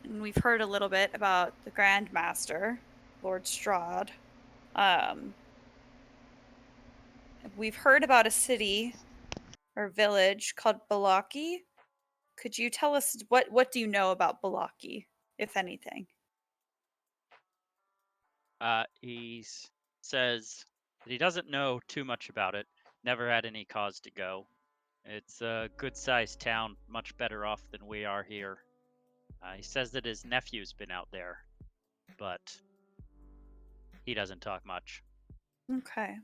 And we've heard a little bit about the Grand Master, Lord Strahd. We've heard about a city or village called Balaki. Could you tell us what do you know about Balaki, if anything? He says that he doesn't know too much about it. Never had any cause to go. It's a good-sized town, much better off than we are here. He says that his nephew's been out there, but he doesn't talk much. Okay.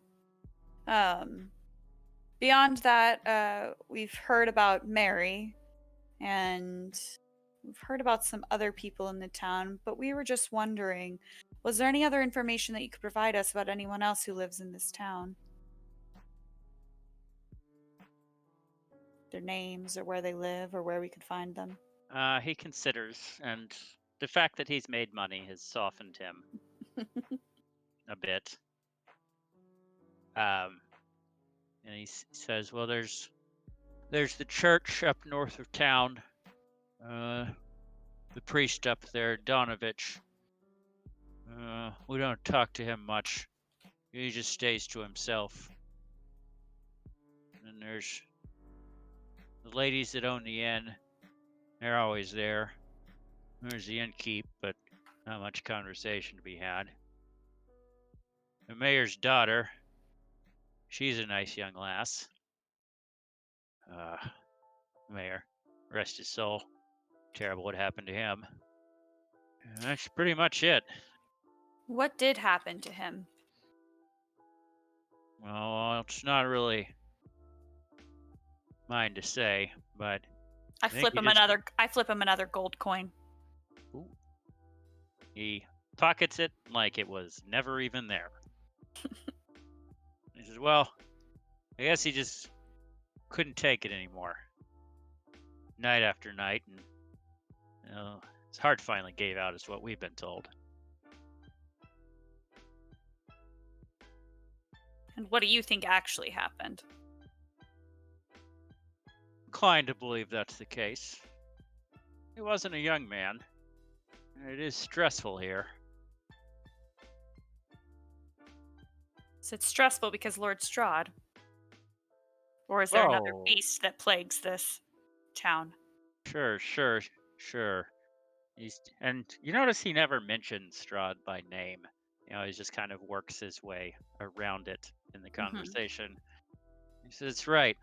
Beyond that, we've heard about Mary, and we've heard about some other people in the town, but we were just wondering, was there any other information that you could provide us about anyone else who lives in this town? Their names, or where they live, or where we could find them? He considers, and the fact that he's made money has softened him a bit. And he says, well, there's the church up north of town. The priest up there, Donovich. We don't talk to him much. He just stays to himself. And there's the ladies that own the inn. They're always there. There's the innkeep, but not much conversation to be had. The mayor's daughter. She's a nice young lass. Mayor, rest his soul. Terrible what happened to him. And that's pretty much it. What did happen to him? Well, it's not really mine to say, but I think flip he him just- another gold coin. ooh, he pockets it like it was never even there. He says, "Well, I guess he just couldn't take it anymore. Night after night, and his heart finally gave out, is what we've been told." And what do you think actually happened? Inclined to believe that's the case. He wasn't a young man. And it is stressful here. Is it stressful because Lord Strahd? Or is there another Oh. beast that plagues this town? Sure. And you notice he never mentions Strahd by name. He just kind of works his way around it in the conversation. He says, "It's right.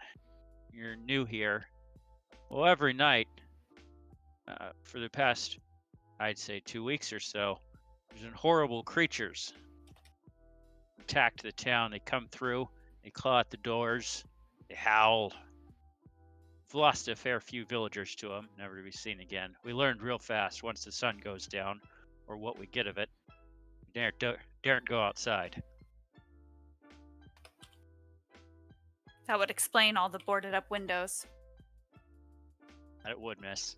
You're new here. Well, every night, for the past, I'd say 2 weeks or so, there's been horrible creatures attacked the town. They come through, they claw at the doors, they howl. We've lost a fair few villagers to them, never to be seen again. We learned real fast, once the sun goes down, or what we get of it, we daren't go outside." That would explain all the boarded up windows. That would, miss.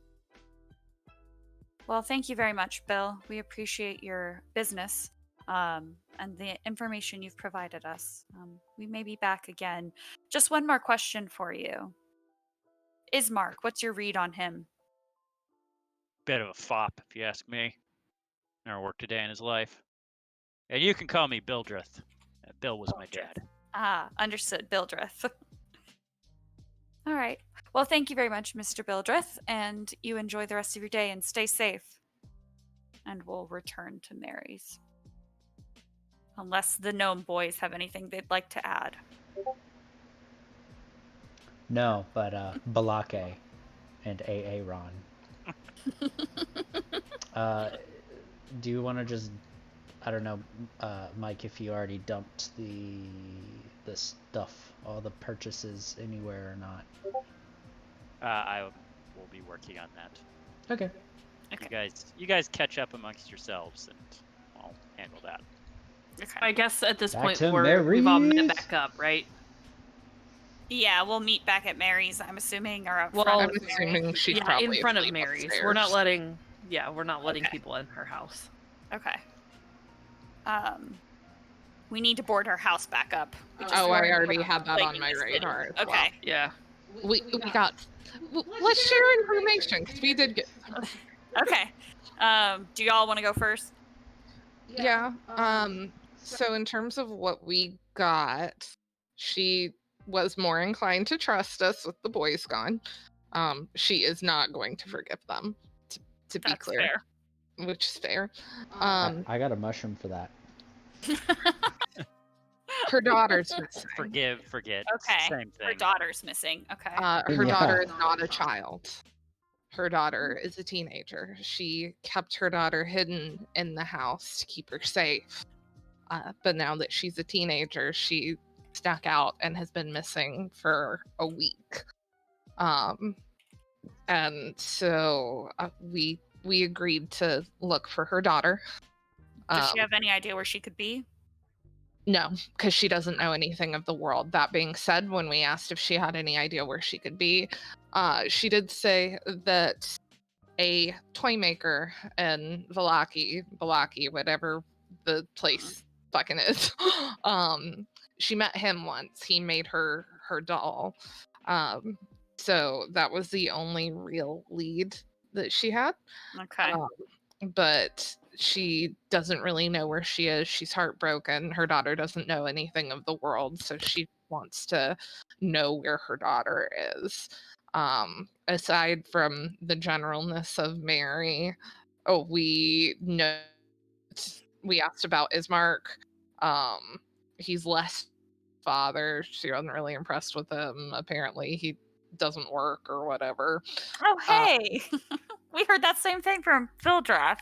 Well, thank you very much, Bill. We appreciate your business and the information you've provided us. We may be back again. Just one more question for you. Ismark, what's your read on him? Bit of a fop, if you ask me. Never worked a day in his life. And you can call me Bildreth. Bill was my dad. Ah, understood, Bildreth. All right. Well, thank you very much, Mr. Bildreth, and you enjoy the rest of your day and stay safe. And we'll return to Mary's. Unless the gnome boys have anything they'd like to add. No, but Balake and Aaron. Do you want to just, I don't know, Mike, if you already dumped the stuff, all the purchases anywhere or not? I will be working on that. Okay. Okay. You guys catch up amongst yourselves, and I'll handle that. Okay. I guess at this Back point to we've all met Mary's. back up, right? Yeah, we'll meet back at Mary's, I'm assuming, or up Well, front I'm of Mary's. assuming she's Yeah, probably in front of asleep Mary's. upstairs. We're not letting Okay. people in her house. Okay. We need to board her house back up. We just Oh, I learned already what's had that on plaguing my the city. radar as Okay. Yeah. We got. Let's share information because we did get. Okay. Do y'all want to go first? Yeah. So in terms of what we got, she was more inclined to trust us with the boys gone. She is not going to forgive them, to be That's clear, fair. which is fair. I got a mushroom for that. Her daughter's missing. Forgive, forget. Okay. Same thing. Her daughter's missing. Okay. Her Yeah. daughter is not a child. Her daughter is a teenager. She kept her daughter hidden in the house to keep her safe. But now that she's a teenager, she snuck out and has been missing for a week. And so we agreed to look for her daughter. Does she have any idea where she could be? No, because she doesn't know anything of the world. That being said, when we asked if she had any idea where she could be, she did say that a toy maker in Valaki, whatever the place fucking is, she met him once. He made her doll. So that was the only real lead that she had. Okay. But she doesn't really know where she is. She's heartbroken. Her daughter doesn't know anything of the world, so she wants to know where her daughter is. Aside from the generalness of Mary, we asked about Ismark. He's less father. She wasn't really impressed with him. Apparently, he doesn't work or whatever. Oh, hey! We heard that same thing from Bildreth.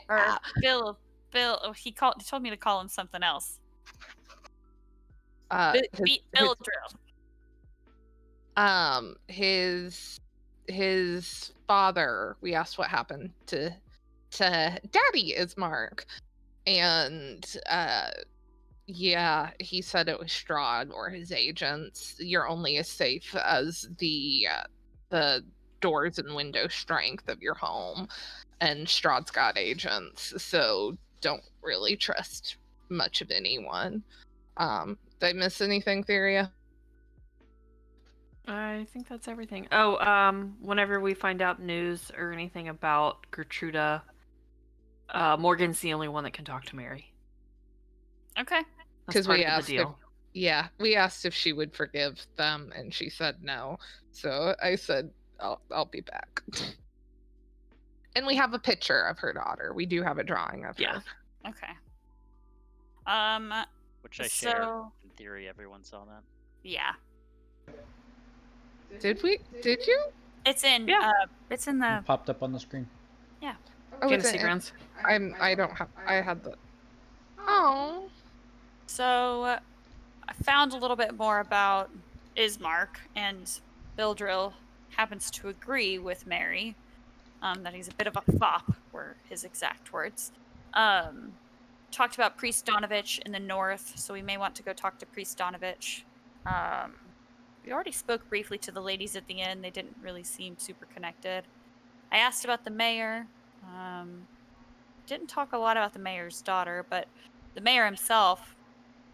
Or Yeah. Bill. Oh, he told me to call him something else. Bill Drill. His father. We asked what happened to Daddy Ismark, and yeah, he said it was Strahd or his agents. You're only as safe as the doors and window strength of your home, and Strahd's got agents, so don't really trust much of anyone. Did I miss anything, Theria? I think that's everything. Oh, whenever we find out news or anything about Gertruda, Morgan's the only one that can talk to Mary. Okay. That's part of the deal. We asked if she would forgive them, and she said no. So I said, I'll be back. And we have a picture of her daughter. We do have a drawing of her. Okay. Which I share. In theory, everyone saw that. Yeah. Did we? Did you? It's in. Yeah. It's in the. It popped up on the screen. Yeah. Oh, Fantasy Grounds. I don't have. I had the. Oh. So, I found a little bit more about Ismark, and Bildril happens to agree with Mary, that he's a bit of a fop, were his exact words. Talked about Priest Donovich in the north, so we may want to go talk to Priest Donovich. We already spoke briefly to the ladies at the inn. They didn't really seem super connected. I asked about the mayor. Didn't talk a lot about the mayor's daughter, but the mayor himself,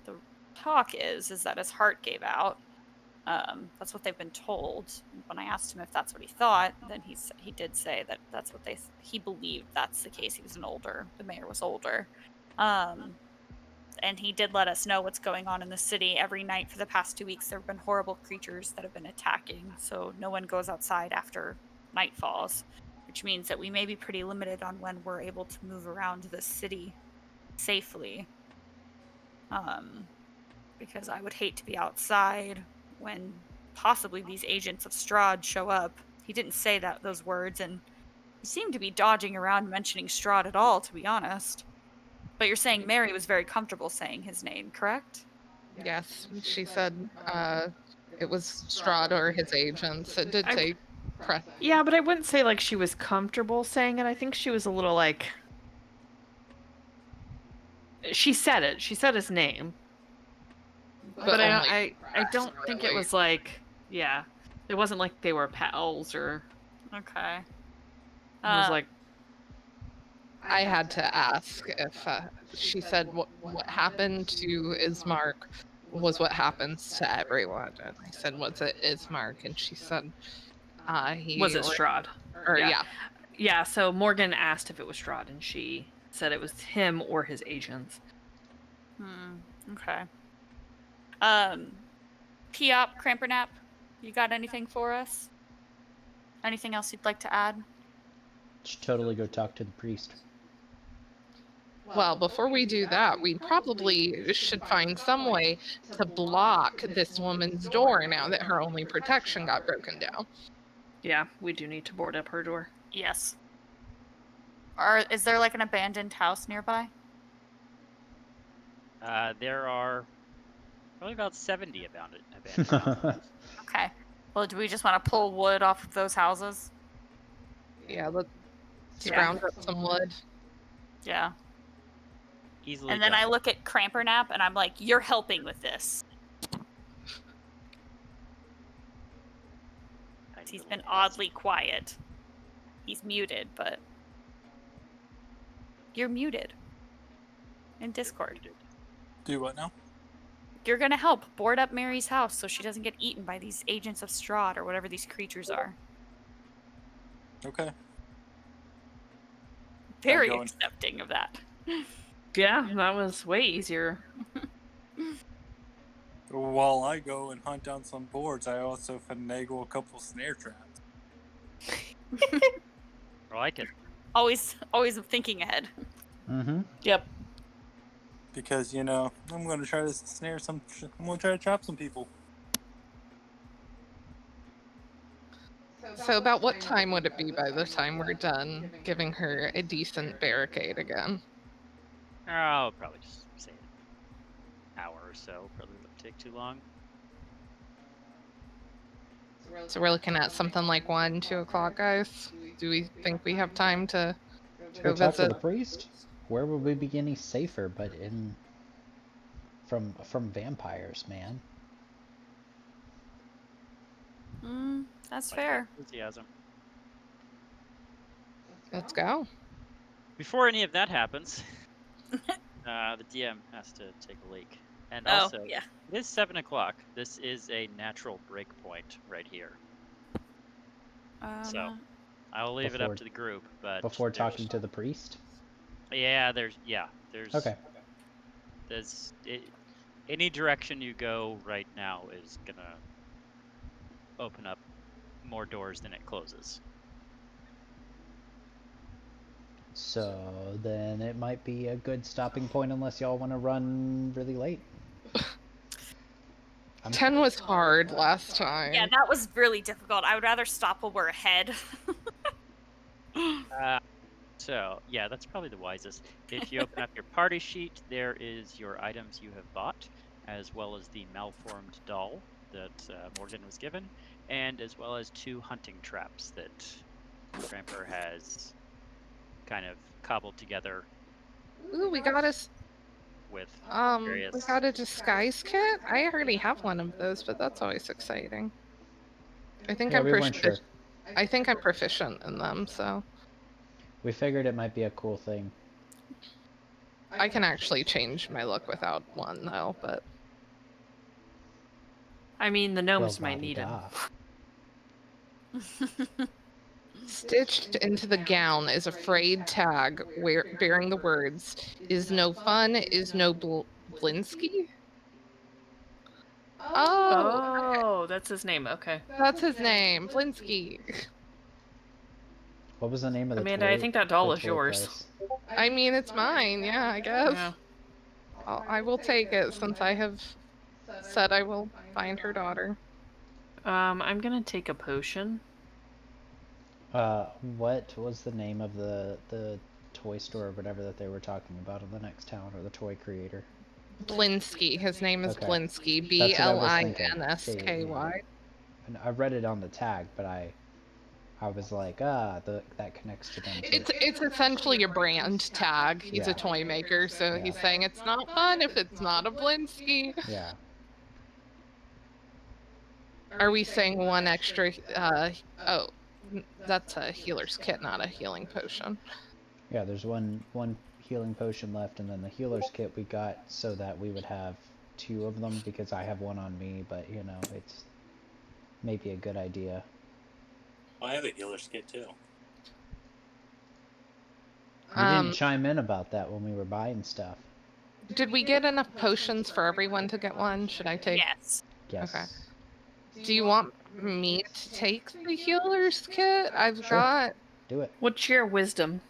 the talk is that his heart gave out. That's what they've been told. When I asked him if that's what he thought, then he did say that that's what he believed that's the case. The mayor was older. And he did let us know what's going on in the city. Every night for the past 2 weeks, there have been horrible creatures that have been attacking, so no one goes outside after night falls, which means that we may be pretty limited on when we're able to move around the city safely. Because I would hate to be outside when possibly these agents of Strahd show up. He didn't say those words, and he seemed to be dodging around mentioning Strahd at all, to be honest. But you're saying Mary was very comfortable saying his name, correct? Yes, she said it was Strahd or his agents. It did say press. Yeah, but I wouldn't say like she was comfortable saying it. I think she was a little like. She said it. She said his name. But I don't think it was like, yeah, it wasn't like they were pals or. Okay. It was like. I had to ask if she said what happened to Ismark was what happens to everyone. And I said, was it Ismark? And she said, was it Strahd? Yeah. Yeah, so Morgan asked if it was Strahd, and she said it was him or his agents. Okay. Piop, Crampernap, you got anything for us? Anything else you'd like to add? Should totally go talk to the priest. Well, before we do that, we probably should find some way to block this woman's door now that her only protection got broken down. Yeah, we do need to board up her door. Yes. Is there like an abandoned house nearby? There are probably about 70 abandoned houses. Okay. Well, do we just want to pull wood off of those houses? Yeah, let's round up some wood. Yeah. Easily and then done. I look at Crampernap and I'm like, you're helping with this. He's been oddly quiet. He's muted, but... You're muted. In Discord. Do what now? You're gonna help board up Mary's house so she doesn't get eaten by these agents of Strahd or whatever these creatures are. Okay. Very accepting of that. Yeah, that was way easier. While I go and hunt down some boards, I also finagle a couple snare traps. I like it. Always thinking ahead. Mm-hmm. Yep. Because, you know, I'm going to try to trap some people. So about what time would it be by the time we're done giving her a decent barricade again? I'll probably just say an hour or so. Probably won't take too long. So we're looking at something like 1, 2 o'clock, guys. Do we think we have time to Go go talk to visit? the priest. Where would we be any safer but in from vampires, man? That's Like fair. Enthusiasm. Let's go. Before any of that happens, the DM has to take a leak. And Oh, also, yeah. it is 7 o'clock. This is a natural break point right here. So, I'll leave it up Before- to the group, but Before there's- talking to the priest? there's Okay. Any direction you go right now is gonna open up more doors than it closes. So then it might be a good stopping point unless y'all want to run really late. 10 was hard last time. Yeah, that was really difficult. I would rather stop while we're ahead. So, yeah, that's probably the wisest. If you open up your party sheet, there is your items you have bought, as well as the malformed doll that Morgan was given, and as well as 2 hunting traps that Tramper has kind of cobbled together Ooh, we got a with we various... got a disguise kit. I already have one of those, but that's always exciting. I think Yeah, I'm we weren't sure. I think I'm proficient in them, so We figured it might be a cool thing. I can actually change my look without one though, but I mean, the gnomes Well, might need it. la-di-da. stitched into the gown is a frayed tag bearing the words, "Is no fun, is no Blinsky." Oh, Oh, that's his name. Okay. that's his name, Blinsky. What was the name of the Amanda, toy? I think that doll the is toy yours. place? I mean, it's mine. Yeah, I guess. Yeah. I will take it since I have said I will find her daughter. I'm gonna take a potion. What was the name of the toy store or whatever that they were talking about in the next town, or the toy creator? Blinsky. His name is Okay. Blinsky. That's what I was thinking. Blinsky. And I read it on the tag, but I was like, that connects to them too. It's essentially your brand tag. He's Yeah. a toy maker, so Yeah. he's saying it's not fun if it's not a Blinsky. Yeah. Are we saying one extra? That's a healer's kit, not a healing potion. Yeah, there's one healing potion left, and then the healer's kit we got so that we would have 2 of them, because I have one on me, but you know, it's maybe a good idea. I have a healer's kit too. You didn't chime in about that when we were buying stuff. Did we get enough potions for everyone to get one? Should I take? Yes. Yes. Okay. Do you want me to take the healer's kit? I've Sure. got. Do it. What's your wisdom?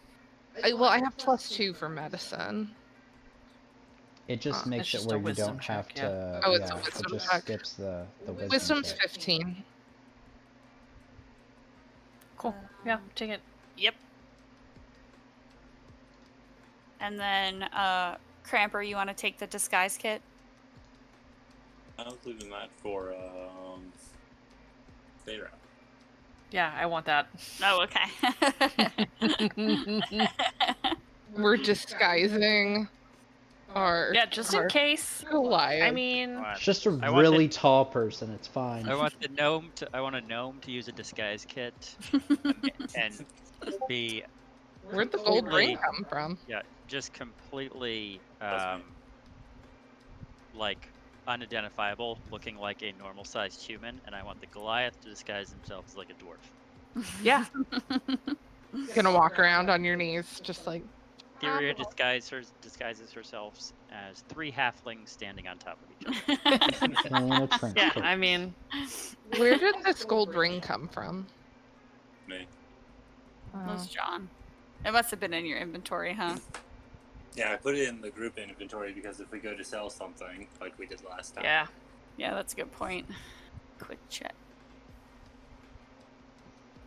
Well, I have +2 for medicine. It just makes it's it just where a you wisdom don't have check, yeah. to. Oh, it's a yeah, wisdom it just check. skips the wisdom Wisdom's check. 15. Cool. Yeah, take it. Yep. And then, Cramper, you want to take the disguise kit? I was leaving that for Sarah. Yeah, I want that. Oh, okay. We're disguising our. Yeah, just in case. Goliath. I mean, Come on. It's just a I want really tall person. It's fine. I want a gnome to use a disguise kit and be Where'd the gold ring completely- come from? just completely That's me. like unidentifiable, looking like a normal sized human, and I want the Goliath to disguise himself as like a dwarf. yeah. Gonna walk around on your knees, just like. Theria disguises herself as 3 halflings standing on top of each other. In a trench Yeah, coat. I mean, Where did this gold ring come from? Me. That was John. It must have been in your inventory, huh? Yeah, I put it in the group inventory because if we go to sell something, like we did last time. yeah. Yeah, that's a good point. Quick check.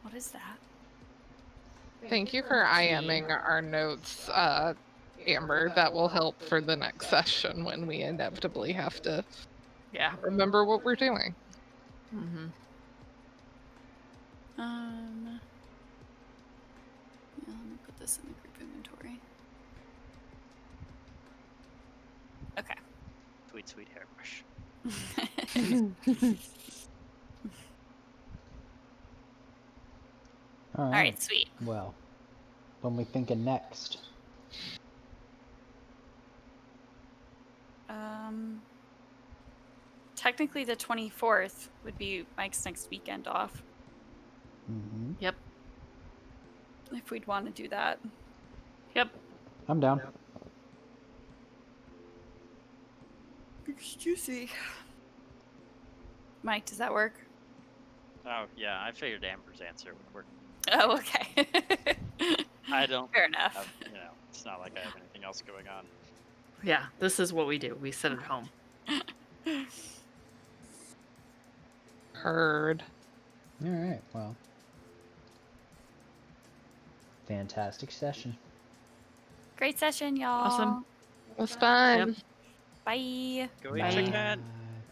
What is that? Thank you for IMing our notes. Amber. That will help for the next session when we inevitably have to Yeah. remember what we're doing. Mm-hmm. Yeah, let me put this in the group inventory. Okay. Sweet, sweet hairbrush. All All right, sweet. Well, when we thinking next? Technically, the 24th would be Mike's next weekend off. Mm-hmm. Yep. If we'd want to do that. Yep. I'm down. Juicy. Mike, does that work? Oh yeah, I figured Amber's answer would work. Oh, okay. I don't. Fair enough. Have, it's not like I have anything else going on. Yeah, this is what we do. We sit at home. Heard. All right. Well, fantastic session. Great session, y'all. Awesome. It was fun. Yep. Bye. Go eat Bye. chicken.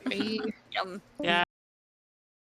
Bye. Yum. Yeah.